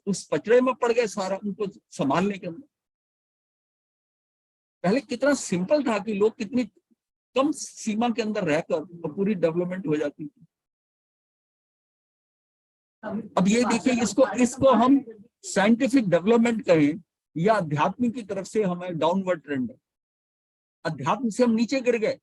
उस पचड़े में पड़ गए सारा, उनको संभालने के अंदर। पहले कितना सिंपल था कि लोग कितनी कम सीमा के अंदर रहकर पूरी डेवलपमेंट हो जाती थी। अब ये देखिए, इसको हम साइंटिफिक डेवलपमेंट कहें या अध्यात्म की तरफ से हमें डाउनवर्ड ट्रेंड है। अध्यात्म से हम नीचे गिर गए।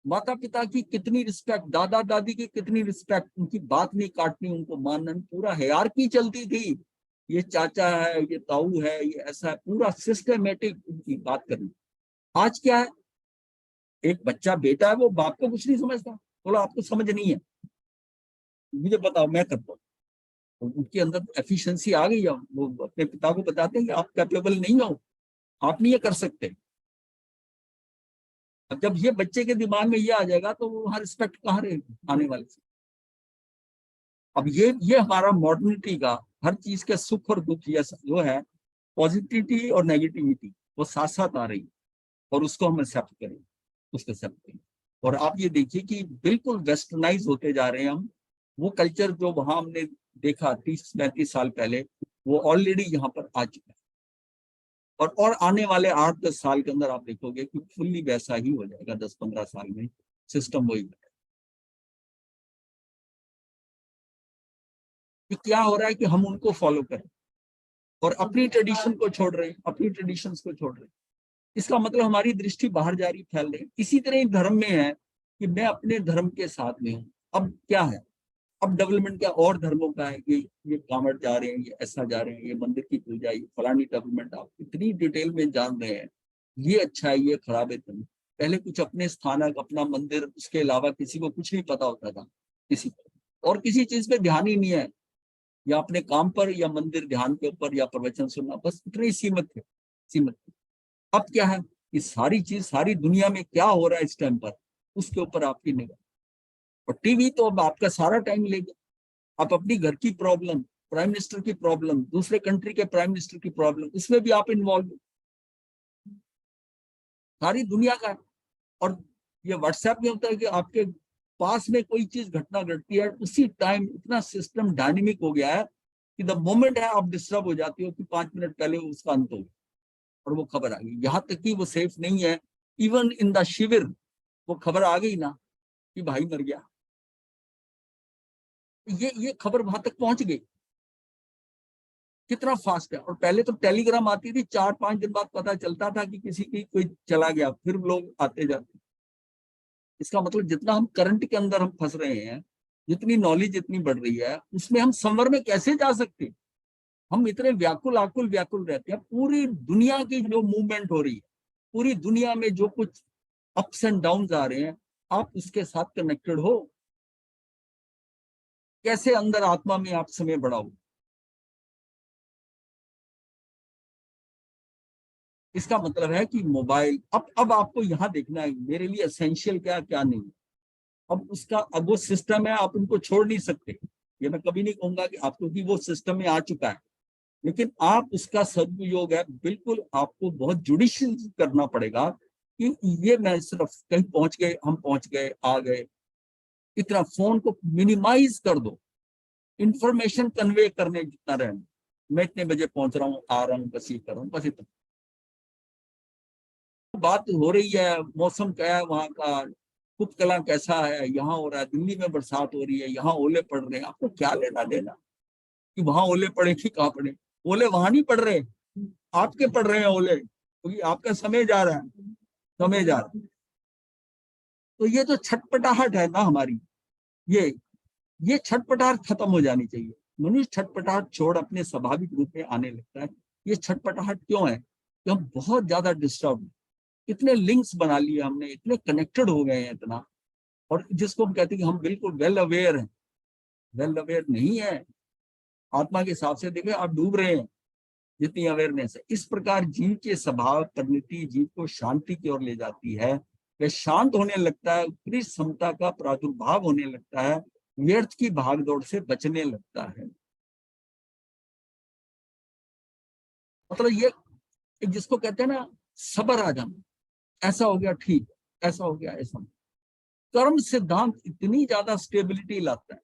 माता पिता की कितनी रिस्पेक्ट, दादा दादी की कितनी रिस्पेक्ट, उनकी बात नहीं काटनी, उनको मानना, पूरा हायरार्की चलती थी। ये चाचा है, ये ताऊ है, ये ऐसा है, पूरा सिस्टमेटिक उनकी बात करनी। आज क्या है, एक बच्चा बेटा है, वो बाप को कुछ नहीं समझता, बोलो आपको समझ नहीं है, मुझे बताओ मैं करता हूँ। तो उनके अंदर एफिशिएंसी आ गई है, वो अपने पिता को बताते हैं कि आप कैपेबल नहीं हो, आप नहीं ये कर सकते। अब जब ये बच्चे के दिमाग में ये आ जाएगा तो वो वहां रिस्पेक्ट कहाँ रहेगी आने वाले से। अब ये हमारा मॉडर्निटी का हर चीज के सुख और दुख ये जो है, पॉजिटिविटी और नेगेटिविटी वो साथ साथ आ रही है, और उसको हम एक्सेप्ट करें, उसको एक्सेप्ट करें। और आप ये देखिए कि बिल्कुल वेस्टर्नाइज होते जा रहे हैं हम। वो कल्चर जो वहां हमने देखा 30-35 साल पहले, वो ऑलरेडी यहाँ पर आ चुका है। और आने वाले 8-10 साल के अंदर आप देखोगे कि फुल्ली वैसा ही हो जाएगा। 10-15 साल में सिस्टम वही है। कि क्या हो रहा है कि हम उनको फॉलो करें और अपनी ट्रेडिशन को छोड़ रहे हैं, अपनी ट्रेडिशंस को छोड़ रहे हैं। इसका मतलब हमारी दृष्टि बाहर जा रही, फैल रही। इसी तरह ही धर्म में है कि मैं अपने धर्म के साथ में हूँ। अब क्या है, अब डेवलपमेंट क्या और धर्मों का है कि ये कांवड़ जा रहे हैं, ये ऐसा जा रहे हैं, ये मंदिर की पूजा, ये फलानी डेवलपमेंट। आप इतनी डिटेल में जान रहे हैं, ये अच्छा है, ये खराब है। पहले कुछ अपने स्थानक, अपना मंदिर, उसके अलावा किसी को कुछ नहीं पता होता था, किसी को और किसी चीज पे ध्यान ही नहीं है, या अपने काम पर, या मंदिर ध्यान के ऊपर, या प्रवचन सुनना, बस इतने ही सीमित थे, सीमित थे। अब क्या है, ये सारी चीज, सारी दुनिया में क्या हो रहा है इस टाइम पर, उसके ऊपर आपकी निगाह। और टीवी तो अब आपका सारा टाइम लेगा। आप अपनी घर की प्रॉब्लम, प्राइम मिनिस्टर की प्रॉब्लम, दूसरे कंट्री के प्राइम मिनिस्टर की प्रॉब्लम, उसमें भी आप इन्वॉल्व, सारी दुनिया का। और ये व्हाट्सएप में होता है कि आपके पास में कोई चीज घटना घटती है, उसी टाइम इतना सिस्टम डायनेमिक हो गया है कि द मोमेंट है आप डिस्टर्ब हो जाती हो कि 5 मिनट पहले उसका अंत हो गया और वो खबर आ गई। यहाँ तक कि वो सेफ नहीं है, इवन इन द शिविर वो खबर आ गई ना कि भाई मर गया, ये खबर वहां तक पहुंच गई। कितना फास्ट है। और पहले तो टेलीग्राम आती थी, 4-5 दिन बाद पता चलता था कि किसी की कोई चला गया, फिर लोग आते जाते। इसका मतलब जितना हम करंट के अंदर हम फंस रहे हैं, जितनी नॉलेज इतनी बढ़ रही है, उसमें हम संवर में कैसे जा सकते हैं। हम इतने व्याकुल आकुल व्याकुल रहते हैं। पूरी दुनिया की जो मूवमेंट हो रही है, पूरी दुनिया में जो कुछ अप्स एंड डाउन आ रहे हैं, आप उसके साथ कनेक्टेड हो, कैसे अंदर आत्मा में आप समय बढ़ाओ। इसका मतलब है कि मोबाइल, अब आपको यहाँ देखना है मेरे लिए एसेंशियल क्या क्या नहीं। अब उसका, अब वो सिस्टम है, आप उनको छोड़ नहीं सकते। ये मैं कभी नहीं कहूंगा कि आप, क्योंकि वो सिस्टम में आ चुका है, लेकिन आप उसका सदुपयोग है बिल्कुल आपको बहुत जुडिशियल करना पड़ेगा। कि ये मैं सिर्फ कहीं पहुंच गए, हम पहुंच गए, आ गए, इतना फोन को मिनिमाइज कर दो। इंफॉर्मेशन कन्वे करने जितना रहना, मैं इतने बजे पहुंच रहा हूँ, आ रहा हूँ, बस ये कर रहा हूँ, बस इतना। बात हो रही है मौसम क्या है वहां का, उपकला कैसा है, यहाँ हो रहा है, दिल्ली में बरसात हो रही है, यहाँ ओले पड़ रहे हैं, आपको क्या लेना देना कि वहां ओले पड़े कि कहाँ पड़े। ओले वहां नहीं पड़ रहे, आपके पड़ रहे हैं ओले, क्योंकि आपका समय जा रहा है, समय जा रहा है। तो ये जो छटपटाहट है ना हमारी, ये छटपटाहट खत्म हो जानी चाहिए। मनुष्य छटपटाहट छोड़ अपने स्वाभाविक रूप में आने लगता है। ये छटपटाहट क्यों है कि हम बहुत ज्यादा डिस्टर्ब, इतने लिंक्स बना लिए हमने, इतने कनेक्टेड हो गए हैं इतना। और जिसको हम कहते हैं कि हम बिल्कुल वेल अवेयर हैं, वेल अवेयर नहीं है। आत्मा के हिसाब से देखें आप डूब रहे हैं, जितनी अवेयरनेस है। इस प्रकार जीव के स्वभाव परिणति जीव को शांति की ओर ले जाती है। वह शांत होने लगता है, उत्कृष्ट क्षमता का प्रादुर्भाव होने लगता है, व्यर्थ की भागदौड़ से बचने लगता है। मतलब ये जिसको कहते हैं ना सबर आ जाना, ऐसा हो गया ठीक, ऐसा हो गया ऐसा। कर्म सिद्धांत इतनी ज्यादा स्टेबिलिटी लाता है।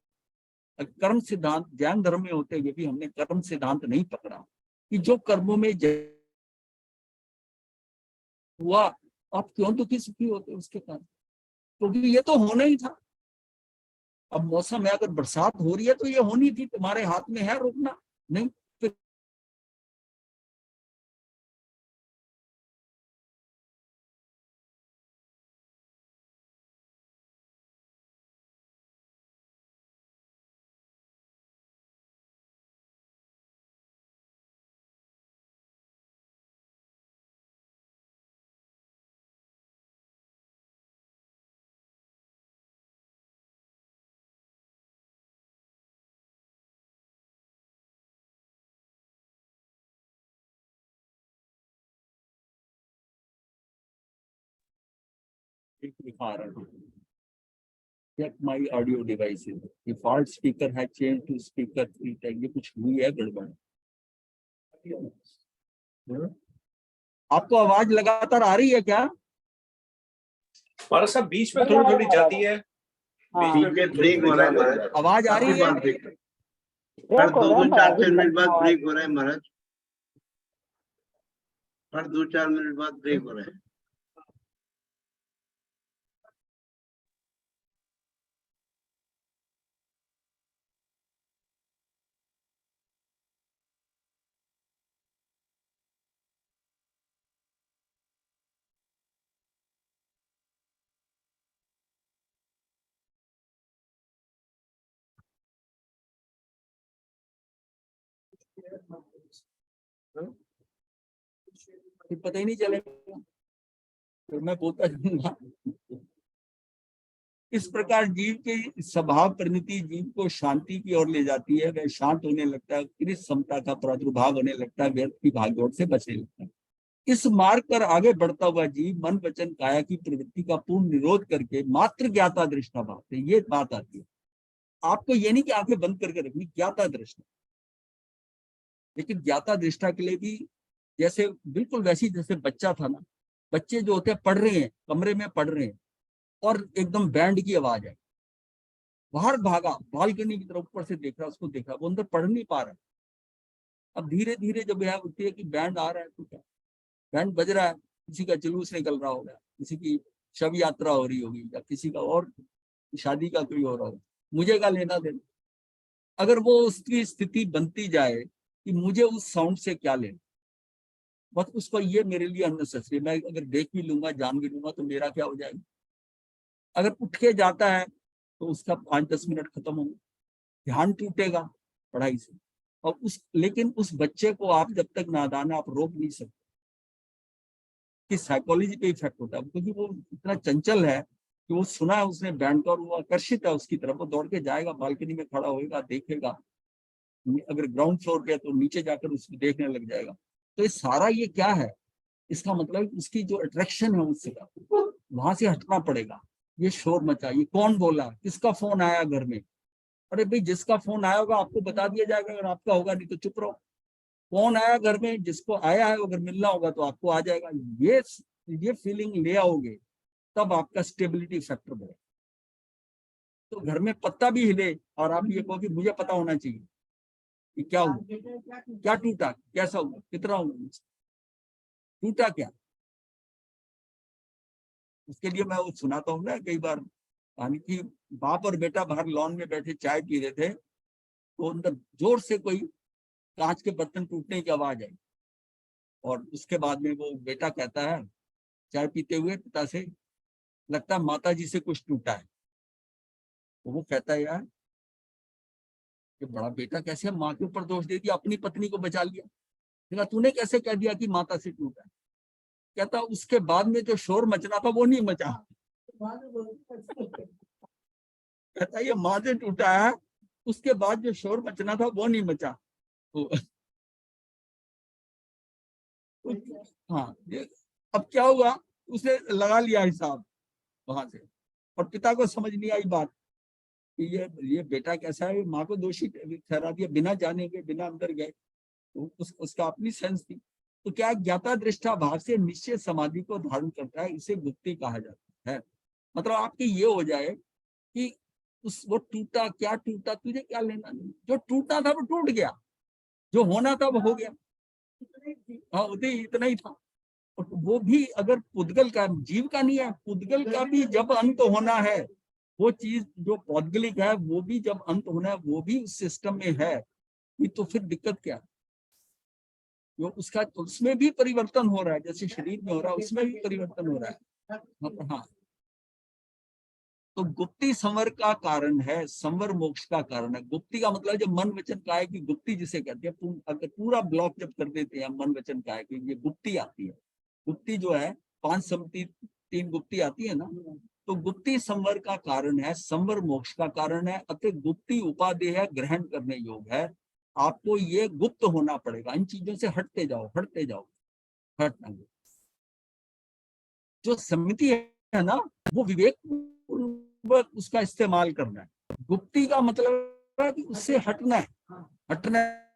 कर्म सिद्धांत जैन धर्म में होते हुए भी हमने कर्म सिद्धांत नहीं पकड़ा कि जो कर्मों में हुआ, आप क्यों दुखी सुखी होते उसके कारण, क्योंकि ये तो होना ही था। अब मौसम है, अगर बरसात हो रही है तो ये होनी थी, तुम्हारे हाथ में है रोकना, नहीं। एक दिखा रहा हूँ, check my audio devices. Default speaker has changed to speaker 3 times. ये कुछ हुई है गड़बड़। आपको आवाज लगातार आ रही है क्या? हमारा सब बीच में थोड़ी थोड़ी जाती है, बीच में ब्रेक हो रहा है महाराज, आवाज आ रही काफी बार है? ब्रेक, हर 2-4 मिनट बाद ब्रेक हो रहा है महाराज, हर 2-4 मिनट बाद ब्रेक हो रहा है। फिर पता ही नहीं चलेगा, फिर मैं बोलता जाऊंगा। इस प्रकार जीव की स्वभाव परिणति जीव को शांति की ओर ले जाती है। वह शांत होने लगता है, कृत समता का प्रादुर्भाव होने लगता है, व्यर्थ की भागदौड़ से बचने लगता है। इस मार्ग पर आगे बढ़ता हुआ जीव मन वचन काया की प्रवृत्ति का पूर्ण निरोध करके मात्र ज्ञाता दृष्टा भाव से, ये बात आती है। आपको ये नहीं कि आंखें बंद करके रखनी, ज्ञाता दृष्टा। लेकिन ज्ञाता दृष्टा के लिए भी जैसे बिल्कुल वैसी जैसे बच्चा था ना, बच्चे जो होते हैं पढ़ रहे हैं, कमरे में पढ़ रहे हैं और एकदम बैंड की आवाज है, बाहर भागा, बालकनी की तरफ ऊपर से देख रहा, उसको देख रहा, वो अंदर पढ़ नहीं पा रहा। अब धीरे धीरे जब यह होती है कि बैंड आ रहा है तो क्या, बैंड बज रहा है, किसी का जुलूस निकल रहा होगा, किसी की शव यात्रा हो रही होगी, या किसी का और शादी का कोई हो रहा होगा, मुझे क्या लेना देना। अगर वो उसकी स्थिति बनती जाए कि मुझे उस साउंड से क्या लेना, बस उसको ये मेरे लिए अननेसेसरी, मैं अगर देख भी लूंगा जान भी लूंगा तो मेरा क्या हो जाएगा। अगर उठ के जाता है तो उसका 5-10 मिनट खत्म होंगे, ध्यान टूटेगा पढ़ाई से। और लेकिन उस बच्चे को आप जब तक नादान है आप रोक नहीं सकते, कि साइकोलॉजी पे इफेक्ट होता है, क्योंकि वो इतना चंचल है कि वो सुना है उसने बैंड का और वो आकर्षित है उसकी तरफ, वो दौड़ के जाएगा, बालकनी में खड़ा होएगा, देखेगा, अगर ग्राउंड फ्लोर पे है तो नीचे जाकर उसको देखने लग जाएगा। तो ये सारा ये क्या है, इसका मतलब उसकी जो अट्रैक्शन है उससे वहां से हटना पड़ेगा। ये शोर मचा, ये कौन बोला, किसका फोन आया घर में, अरे भाई जिसका फोन आया होगा आपको बता दिया जाएगा, अगर आपका होगा नहीं तो चुप रहो। कौन आया घर में, जिसको आया है अगर मिलना होगा तो आपको आ जाएगा। ये फीलिंग ले आओगे तब आपका स्टेबिलिटी फैक्टर बढ़ेगा। तो घर में पत्ता भी हिले और आप ये कहो कि मुझे पता होना चाहिए कि क्या हुआ, क्या टूटा, कैसा हुआ, कितना हुआ, टूटा क्या। उसके लिए मैं वो सुनाता हूँ ना कई बार, यानी कि बाप और बेटा बाहर लॉन में बैठे चाय पी रहे थे, तो अंदर जोर से कोई कांच के बर्तन टूटने की आवाज आई, और उसके बाद में वो बेटा कहता है चाय पीते हुए पिता से, लगता है माता जी से कुछ टूटा है। तो वो कहता है यार ये बड़ा बेटा कैसे माँ के ऊपर दोष दे दिया, अपनी पत्नी को बचा लिया, तूने कैसे कह दिया कि माता से टूटा है। कहता उसके बाद में जो शोर मचना था वो नहीं मचा। कहता ये माँ से टूटा है, उसके बाद जो शोर मचना था वो नहीं मचा। तो हाँ, अब क्या हुआ, उसने लगा लिया हिसाब वहां से, और पिता को समझ नहीं आई बात कि ये बेटा कैसा है, माँ को दोषी ठहरा दिया बिना जाने के, बिना अंदर गए। तो उसका अपनी सेंस थी। तो क्या ज्ञाता दृष्टा भाव से निश्चय समाधि को धारण करता है, इसे गुप्ति कहा जाता है। मतलब आपके ये हो जाए कि वो टूटा क्या टूटा, तुझे क्या लेना नहीं, जो टूटा था वो टूट गया, जो होना था वो हो गया। हाँ इतना ही था। और वो भी अगर पुद्गल का, जीव का नहीं है, पुद्गल का भी जब अंत होना है, वो चीज जो पौद्गलिक है वो भी जब अंत होना है, वो भी उस सिस्टम में है, तो फिर दिक्कत क्या है। जो उसका उसमें भी परिवर्तन हो रहा है, जैसे शरीर में हो रहा है उसमें भी परिवर्तन हो रहा है। हाँ, तो गुप्ति संवर का कारण है, संवर मोक्ष का कारण है। गुप्ति का मतलब जब मन वचन काया की गुप्ति जिसे कहते हैं, अगर पूरा ब्लॉक जब कर देते हैं मन वचन काया की, ये गुप्ति आती है। गुप्ति जो है 5 सम्मति 3 गुप्ति आती है ना, तो गुप्ति संवर का कारण है, संवर मोक्ष का कारण है। अतः गुप्ति उपादेय है, ग्रहण करने योग है। आपको ये गुप्त होना पड़ेगा, इन चीजों से हटते जाओ हटते जाओ, हटना। जो समिति है है ना, वो विवेक पूर्वक उसका इस्तेमाल करना है। गुप्ती का मतलब है कि उससे हटना है, हटना है।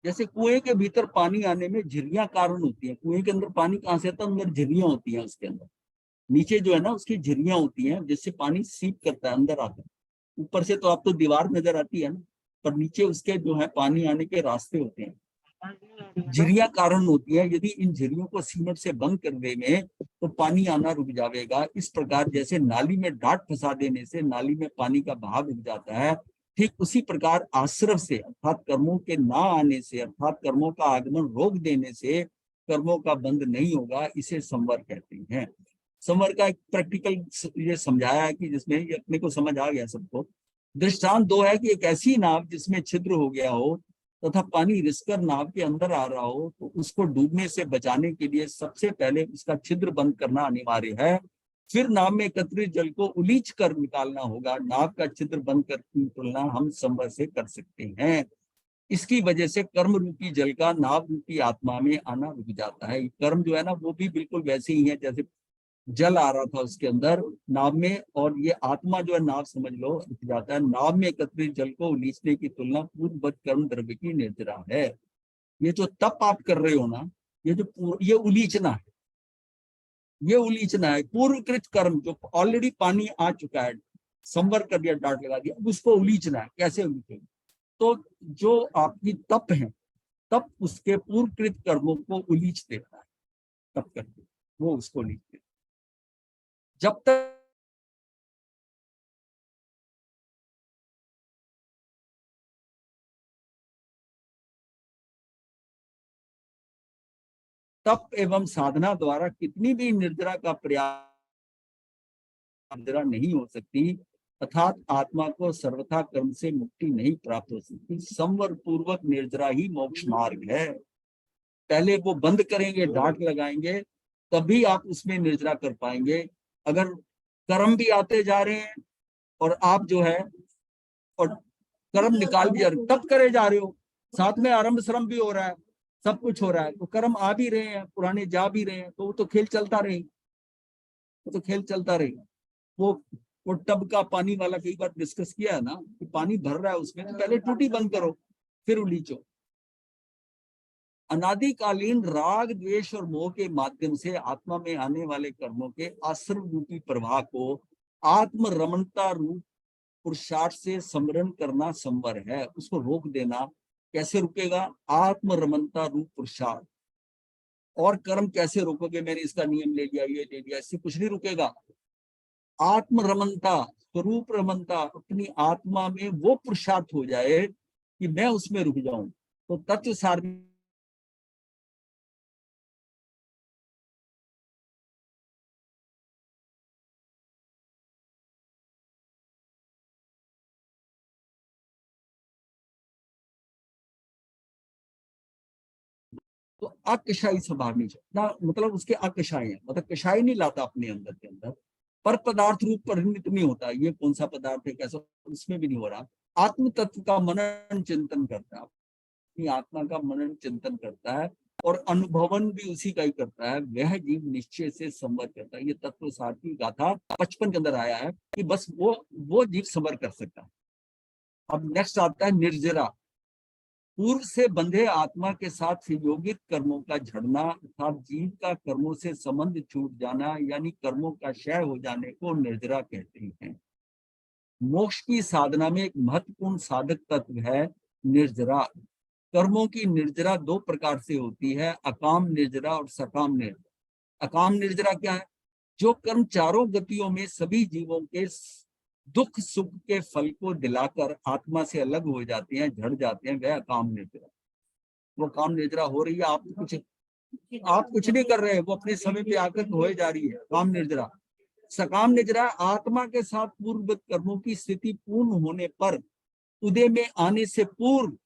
जैसे कुएं के भीतर पानी आने में झिर्रियां कारण होती है। कुएं के अंदर पानी कहाँ से आता है? अंदर झिर्रियां होती हैं उसके अंदर, नीचे जो है ना उसकी झिर्रियां होती हैं, जिससे पानी सीप करता है, अंदर आता है। ऊपर से तो आपको दीवार नजर आती है ना, पर नीचे उसके जो है पानी आने के रास्ते होते हैं, झिर्रियां कारण होती है। यदि इन झिर्रियों को सीमेंट से बंद कर देंगे तो पानी आना रुक जाएगा। इस प्रकार जैसे नाली में डाट फंसा देने से नाली में पानी का बहाव रुक जाता है, ठीक उसी प्रकार आश्रव से अर्थात कर्मों के ना आने से, अर्थात कर्मों का आगमन रोक देने से कर्मों का बंध नहीं होगा। इसे संवर कहते हैं। संवर का एक प्रैक्टिकल ये समझाया है कि जिसमें ये अपने को समझ आ गया सबको। दृष्टांत दो है कि एक ऐसी नाव जिसमें छिद्र हो गया हो तथा पानी रिसकर नाव के अंदर आ रहा हो, तो उसको डूबने से बचाने के लिए सबसे पहले उसका छिद्र बंद करना अनिवार्य है। फिर नाव में एकत्रित जल को उलीच कर निकालना होगा। नाव का छिद्र बंद करने की तुलना हम संवर से कर सकते हैं। इसकी वजह से कर्म रूपी जल का नाव रूपी आत्मा में आना रुक जाता है। कर्म जो है ना वो भी बिल्कुल वैसे ही है जैसे जल आ रहा था उसके अंदर नाव में, और ये आत्मा जो है नाव समझ लो रुक जाता है। नाव में एकत्रित जल को उलीचने की तुलना पूर्ववत कर्म द्रव्य की निर्जरा है। ये जो तप आप कर रहे हो ना, ये जो ये उलीचना है, ये उलीचना है। पूर्वकृत कर्म जो ऑलरेडी पानी आ चुका है, संवर कर दिया, डाट लगा दिया, अब उसको उलीचना है। कैसे उलीचेंगे? तो जो आपकी तप है, तप उसके पूर्वकृत कर्मों को उलीच देता है। तप करके वो उसको उलीच देता है। जब तक तप एवं साधना द्वारा कितनी भी निर्जरा का प्रयास निर्जरा नहीं हो सकती, अर्थात आत्मा को सर्वथा कर्म से मुक्ति नहीं प्राप्त हो सकती। संवर पूर्वक निर्जरा ही मोक्ष मार्ग है। पहले वो बंद करेंगे, डांट लगाएंगे, तभी आप उसमें निर्जरा कर पाएंगे। अगर कर्म भी आते जा रहे हैं और आप जो है और कर्म निकाल भी जा रहे हो, तब करे जा रहे हो, साथ में आरंभ श्रम भी हो रहा है, सब कुछ हो रहा है, तो कर्म आ भी रहे हैं, पुराने जा भी रहे हैं, तो वो तो खेल चलता रहेगा, वो तो खेल चलता रहेगा। वो टब का पानी वाला कई बार डिस्कस किया है ना, कि पानी भर रहा है उसमें, तो पहले टूटी बंद करो फिर उलीचो। अनादिकालीन राग द्वेष और मोह के माध्यम से आत्मा में आने वाले कर्मों के आश्रम रूपी प्रवाह को आत्म रमणता रूप पुरुषार्थ से समरण करना संवर है। उसको रोक देना। कैसे रुकेगा? आत्म रमणता रूप पुरुषार्थ। और कर्म कैसे रोकोगे? मैंने इसका नियम ले लिया, ये ले लिया, इससे कुछ नहीं रुकेगा। आत्म रमणता, स्वरूप रमणता, अपनी आत्मा में वो पुरुषार्थ हो जाए कि मैं उसमें रुक जाऊं। तो तत्व सार तो अकशाई स्वभाव नहीं ना, मतलब उसके अकशाई है, मतलब कशाई नहीं लाता अपने अंदर के अंदर। पर पदार्थ रूप परिणित नहीं होता। ये कौन सा पदार्थ है, कैसा, उसमें भी नहीं हो रहा। आत्म तत्व का मनन चिंतन करता है, अपनी आत्मा का मनन चिंतन करता है, और अनुभवन भी उसी का ही करता है। वह जीव निश्चय से संवर करता है। ये तत्व सार की गाथा 55 के अंदर आया है कि बस वो जीव संवर कर सकता है। अब नेक्स्ट आता है निर्जरा। पूर्व से बंधे आत्मा के साथ संयोगित कर्मों का झड़ना अर्थात जीव का कर्मों से संबंध छूट जाना, यानी कर्मों का क्षय हो जाने को निर्जरा कहते हैं। मोक्ष की साधना में एक महत्वपूर्ण साधक तत्व है निर्जरा। कर्मों की निर्जरा दो प्रकार से होती है, अकाम निर्जरा और सकाम निर्जरा। अकाम निर्जरा क्या है? जो कर्म चारों गतियों में सभी जीवों के दुख सुख के फल को दिलाकर आत्मा से अलग हो जाते हैं, झड़ जाते हैं, वह अकाम निर्जरा। वो काम निर्जरा हो रही है, आप कुछ नहीं कर रहे, वो अपने समय पे आकर होए जा रही है, काम निर्जरा। सकाम निर्जरा आत्मा के साथ पूर्ववत कर्मों की स्थिति पूर्ण होने पर उदय में आने से पूर्व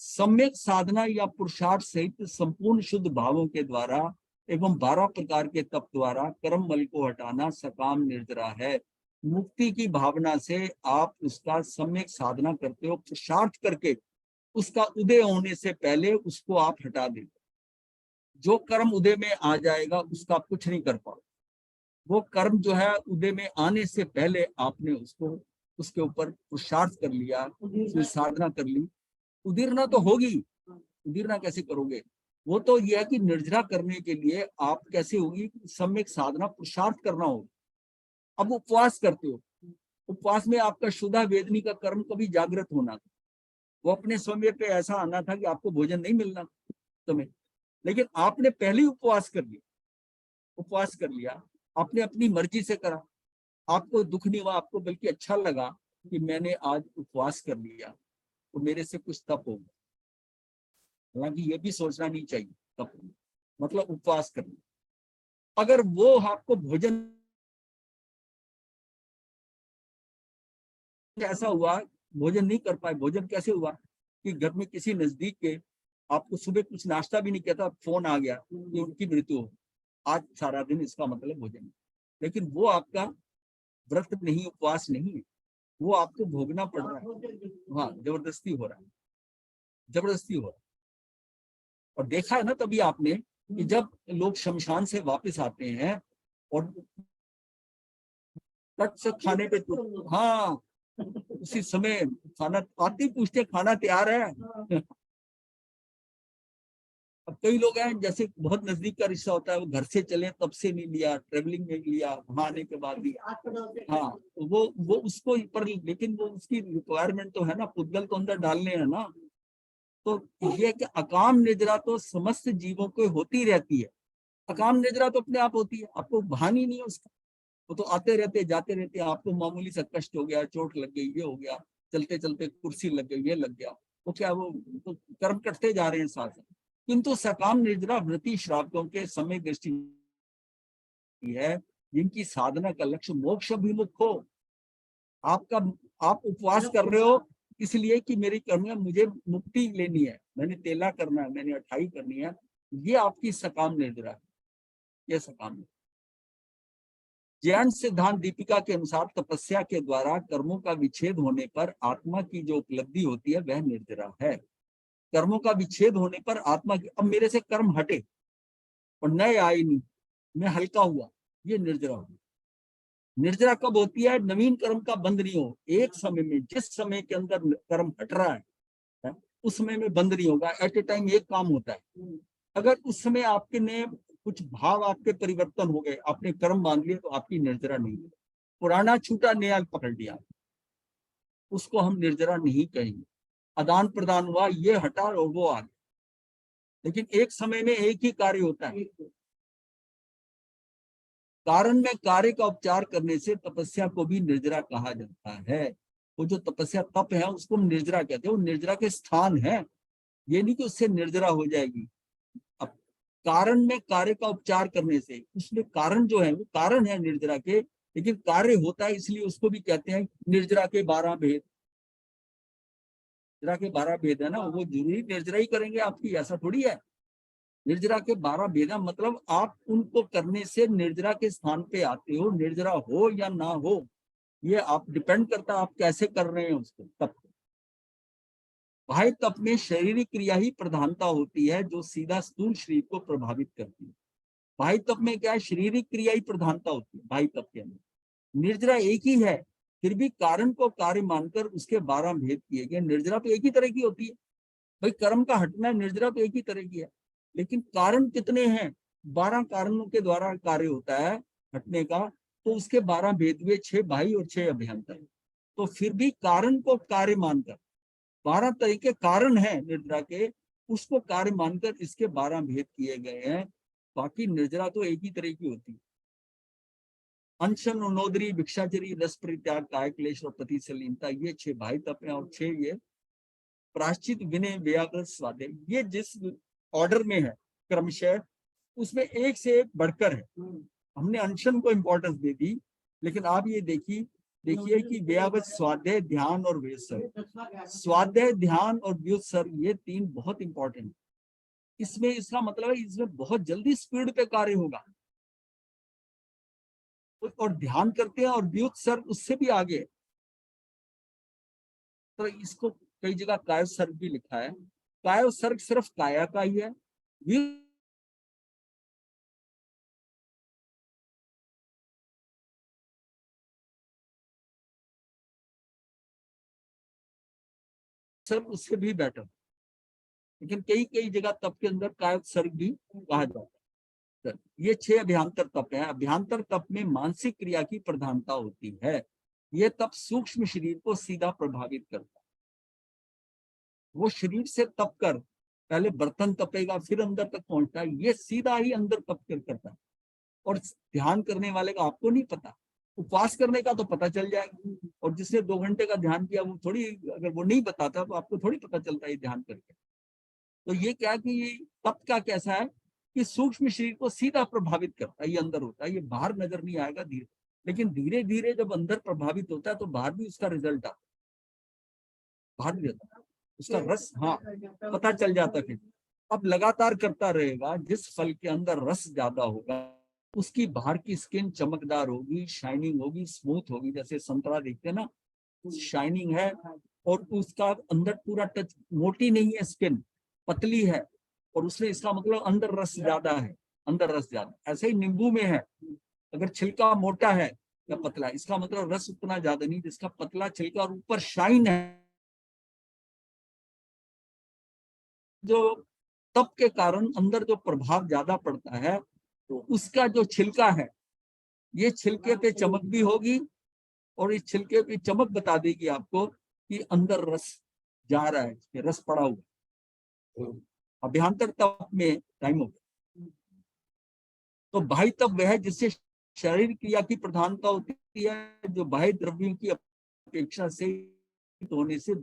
सम्यक साधना या पुरुषार्थ सहित संपूर्ण शुद्ध भावों के द्वारा एवं 12 प्रकार के तप द्वारा कर्म बल को हटाना सकाम निर्जरा है। मुक्ति की भावना से आप उसका सम्यक साधना करते हो, पुरुषार्थ करके उसका उदय होने से पहले उसको आप हटा देते। जो कर्म उदय में आ जाएगा उसका आप कुछ नहीं कर पाओ। वो कर्म जो है उदय में आने से पहले आपने उसको उसके ऊपर पुरुषार्थ कर लिया, उसमें साधना कर ली, उदीरना तो होगी। उदीरना कैसे करोगे? वो तो यह है कि निर्जरा करने के लिए आप कैसे होगी, सम्यक साधना पुरुषार्थ करना होगा। अब उपवास करते हो, उपवास में आपका शुद्धा वेदनी का कर्म कभी जागृत होना था, वो अपने समय पे ऐसा आना था कि आपको भोजन नहीं मिलना तुम्हें, लेकिन आपने पहले ही उपवास कर लिया। उपवास कर लिया, आपने अपनी मर्जी से करा, आपको दुख नहीं हुआ, आपको बल्कि अच्छा लगा कि मैंने आज उपवास कर लिया तो मेरे से कुछ तप होगा। हालांकि ये भी सोचना नहीं चाहिए, तप मतलब उपवास करना। अगर वो आपको भोजन ऐसा हुआ, भोजन नहीं कर पाए, भोजन कैसे हुआ कि घर में किसी नजदीक के आपको सुबह कुछ नाश्ता भी नहीं किया था, फोन आ गया कि उनकी मृत्यु हो, आज सारा दिन इसका मतलब भोजन। लेकिन वो आपका व्रत नहीं, उपवास नहीं है, वो आपको भोगना पड़ रहा है। हाँ, जबरदस्ती हो रहा है, जबरदस्ती हो रहा है। और देखा है ना तभी आपने कि जब लोग शमशान से वापस आते हैं और कट से खाने पे तो हाँ उसी समय खाना आते ही पूछते खाना तैयार है। अब कई लोग हैं जैसे बहुत नजदीक का रिश्ता होता है, वो घर से चले तब से नहीं लिया, ट्रेवलिंग में लिया, वहां आने के बाद भी हाँ तो वो उसको पर, लेकिन वो उसकी रिक्वायरमेंट तो है ना, पुद्गल तो अंदर डालने हैं ना। तो ये कि अकाम निद्रा तो समस्त जीवों को होती रहती है। अकाम निद्रा तो अपने आप होती है, आपको भान ही नहीं है उसका। वो तो आते रहते जाते रहते, आपको मामूली सा कष्ट हो गया, चोट लग गई, ये हो गया, चलते चलते कुर्सी लग गई, ये लग गया, वो क्या वो तो कर्म करते जा रहे हैं साथ साथ। किंतु सकाम निद्रा व्रती श्रावकों के समय दृष्टि है, जिनकी साधना का लक्ष्य मोक्ष अभिमुख हो। आपका आप उपवास कर रहे हो इसलिए कि मेरी कर्म मुझे मुक्ति लेनी है, मैंने तेला करना है, मैंने अठाई करनी है, ये आपकी सकाम निद्रा है, ये सकाम। जैन सिद्धांत दीपिका के अनुसार तपस्या के द्वारा कर्मों का विच्छेद होने पर आत्मा की जो उपलब्धि होती है वह निर्जरा है। कर्मों का विच्छेद होने पर आत्मा की, अब मेरे से कर्म हटे और नए आए नहीं, मैं हल्का हुआ, ये निर्जरा हुआ। निर्जरा कब होती है? नवीन कर्म का बंध नहीं हो। एक समय में, जिस समय के अंदर कर्म हट रहा है उस समय में बंद नहीं होगा। एट ए टाइम एक काम होता है। अगर उस समय आपके ने कुछ भाव आपके परिवर्तन हो गए, आपने कर्म बांध लिए, तो आपकी निर्जरा नहीं है। पुराना छूटा नया पकड़ लिया, उसको हम निर्जरा नहीं कहेंगे। आदान प्रदान हुआ, ये हटा और वो आ गया, लेकिन एक समय में एक ही कार्य होता है। कारण में कार्य का उपचार करने से तपस्या को भी निर्जरा कहा जाता है। वो जो तपस्या तप है उसको हम निर्जरा कहते हैं, वो निर्जरा के स्थान है, ये नहीं कि उससे निर्जरा हो जाएगी। अब कारण में कार्य का उपचार करने से, उसमें कारण जो है वो कारण है निर्जरा के, लेकिन कार्य होता है इसलिए उसको भी कहते हैं निर्जरा के 12 भेद। निर्जरा के 12 भेद है ना, वो जरूरी निर्जरा ही करेंगे आपकी, ऐसा थोड़ी है। निर्जरा के 12 भेद मतलब आप उनको करने से निर्जरा के स्थान पे आते हो। निर्जरा हो या ना हो, ये आप डिपेंड करता है आप कैसे कर रहे हैं उसको। तप भाई तप में शारीरिक क्रिया ही प्रधानता होती है जो सीधा स्थूल शरीर को प्रभावित करती है। भाई तप में क्या है? शारीरिक क्रिया ही प्रधानता होती है भाई तप के अंदर। निर्जरा एक ही है, फिर भी कारण को कार्य मानकर उसके 12 भेद किए गए। निर्जरा तो एक ही तरह की होती है भाई, कर्म का हटना, निर्जरा तो एक ही तरह की है, लेकिन कारण कितने हैं? 12 कारणों के द्वारा कार्य होता है हटने का, तो उसके 12 भेद हुए, 6 भाई और 6 अभियंता। तो फिर भी कारण को कार्य मानकर, 12 तरह के कारण हैं निर्जरा के, उसको कार्य मानकर इसके 12 भेद किए गए हैं। बाकी निर्जरा तो एक ही तरह की होती है। अनशन, उन्नोदरी, भिक्षाचरी, रस परित्याग, काय क्लेश और प्रतिशलीनता, ये 6 बाह्य तप हैं और 6 ये प्रायश्चित, विनय, व्याकृत, स्वाध्याय। ये जिस ऑर्डर में है क्रमशः, उसमें एक से एक बढ़कर है। हमने अनशन को इंपॉर्टेंस दे दी, लेकिन आप ये देखिए कि व्यावत, स्वाध्याय, ध्यान और व्युत्सर्ग। स्वाध्याय, ध्यान और व्युत्सर्ग, ये 3 बहुत इंपॉर्टेंट। इसमें इसका मतलब है इसमें बहुत जल्दी स्पीड पे कार्य होगा, और ध्यान करते हैं, और व्युत्सर्ग उससे भी आगे। तो इसको कई जगह कायोत्सर्ग भी लिखा है। कायोत्सर्ग सिर्फ काया का ही है। सर्ग उससे भी बेटर, लेकिन कई जगह तप के अंदर कायोत्सर्ग भी कहा जाता है। ये 6 अभ्यांतर तप है। अभ्यांतर तप में मानसिक क्रिया की प्रधानता होती है। ये तप सूक्ष्म शरीर को सीधा प्रभावित करता है। वो शरीर से तप कर पहले बर्तन तपेगा, फिर अंदर तक पहुंचता है। ये सीधा ही अंदर तप कर करता है। और ध्यान करने वाले का आपको नहीं पता, उपवास करने का तो पता चल जाएगा, और जिसने 2 घंटे का ध्यान किया वो थोड़ी, अगर वो नहीं बताता तो आपको थोड़ी पता चलता है ध्यान करके। तो ये क्या कि ये तप का कैसा है कि सूक्ष्म शरीर को सीधा प्रभावित करता है। ये अंदर होता है, ये बाहर नजर नहीं आएगा धीरे, लेकिन धीरे धीरे जब अंदर प्रभावित होता है तो बाहर भी उसका रिजल्ट आता है, बाहर भी आता है उसका रस, हाँ, पता चल जाता है। अब लगातार करता रहेगा, जिस फल के अंदर रस ज्यादा होगा उसकी बाहर की स्किन चमकदार होगी, शाइनिंग होगी, स्मूथ होगी। जैसे संतरा देखते हैं ना, शाइनिंग है, और उसका अंदर पूरा टच, मोटी नहीं है स्किन, पतली है, और उसमें इसका मतलब अंदर रस ज्यादा है, अंदर रस ज्यादा। ऐसे ही नींबू में है, अगर छिलका मोटा है या पतला, इसका मतलब रस उतना ज्यादा नहीं, जिसका पतला छिलका और ऊपर शाइन है। जो तप के कारण अंदर जो प्रभाव ज्यादा पड़ता है, तो उसका जो छिलका है, ये छिलके पे चमक भी होगी, और इस छिलके पे चमक बता देगी आपको कि अंदर रस जा रहा है, रस पड़ा हुआ। अभ्यांतर तप में टाइम हो गया। तो बाह्य तप वह है जिससे शरीर क्रिया की प्रधानता होती है, जो बाह्य द्रव्यों की अपेक्षा से होने से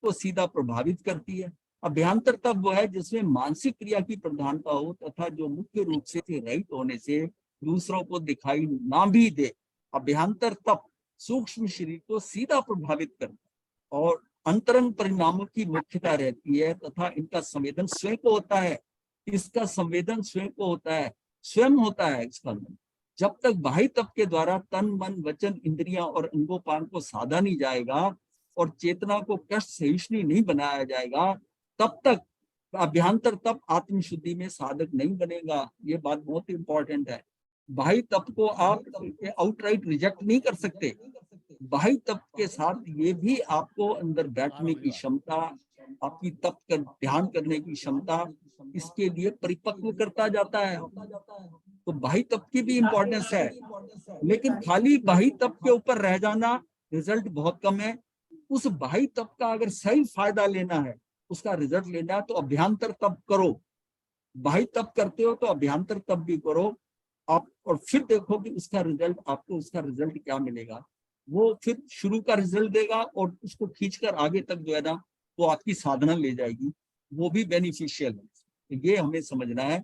को सीधा प्रभावित करती है। अभ्यांतर तप वो है जिसमें मानसिक क्रिया की प्रधानता हो, तथा जो मुख्य रूप से रहित होने से दूसरों को दिखाई ना भी दे। अभ्यांतर तप सूक्ष्म शरीर को सीधा प्रभावित करता है, और अंतरंग परिणामों की मुख्यता रहती है, तथा इनका संवेदन स्वयं को होता है। इसका संवेदन स्वयं को होता है, स्वयं होता है इसका। जब तक बाह्य तप के द्वारा तन, मन, वचन, इंद्रियां और अंगोपांग को साधा नहीं जाएगा, और चेतना को कष्ट सहिष्णु नहीं बनाया जाएगा, तब तक अभ्यांतर तप आत्मशुद्धि में साधक नहीं बनेगा। ये बात बहुत इंपॉर्टेंट है। बाह्य तप को आप आउटराइट रिजेक्ट नहीं कर सकते। बाह्य तप के साथ ये भी आपको अंदर बैठने की क्षमता, आपकी तप कर ध्यान करने की क्षमता, इसके लिए परिपक्व करता जाता है। तो बाह्य तप की भी इंपॉर्टेंस है, लेकिन खाली बाह्य तप के ऊपर रह जाना रिजल्ट बहुत कम है। उस बाह्य तप का अगर सही फायदा लेना है, उसका रिजल्ट लेना है, तो अभ्यांतर तप करो। बाह्य तप करते हो तो अभ्यांतर तप भी करो आप, और फिर देखो कि उसका रिजल्ट, आपको उसका रिजल्ट क्या मिलेगा। वो फिर शुरू का रिजल्ट देगा, और उसको खींचकर आगे तक जो है ना, वो आपकी साधना ले जाएगी, वो भी बेनिफिशियल है। तो ये हमें समझना है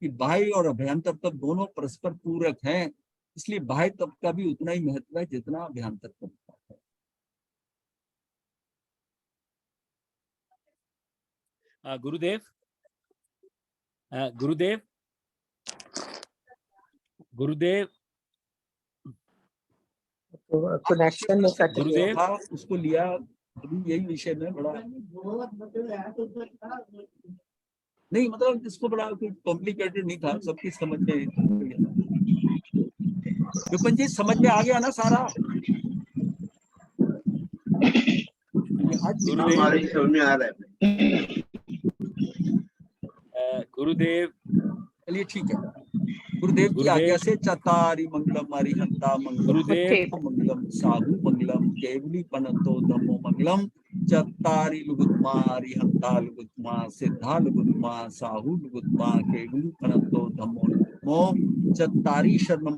कि बाह्य और अभ्यांतर तप दोनों परस्पर पूरक हैं, इसलिए बाह्य तप का भी उतना ही महत्व है जितना अभ्यांतर तप का है। गुरुदेव, गुरुदेव, गुरुदेव, कनेक्शन में कट गुरुदेव, हाँ, उसको लिया अभी यही विषय में बड़ा नहीं, मतलब इसको बड़ा कोई कॉम्प्लिकेटेड नहीं था, सबकी समझ में। विपिन जी समझ में आ गया ना सारा? हमारी समझ में आ रहा है। गुरुदेव, चलिए ठीक है। गुरुदेव की आज्ञा गुरुदेव से चतारी मंगलम अरिहंता मंगलम गुरुदेव मंगलम साहु मंगलम केवली पनतो धम्मो मंगलम चत्तारी लुगुत्मा अरिहंता लुगुत्मा सिद्धा लुगुत्मा साहु लुगुत्मा केवली पनतो धम्मो लुगुत्मो चत्तारी शरणम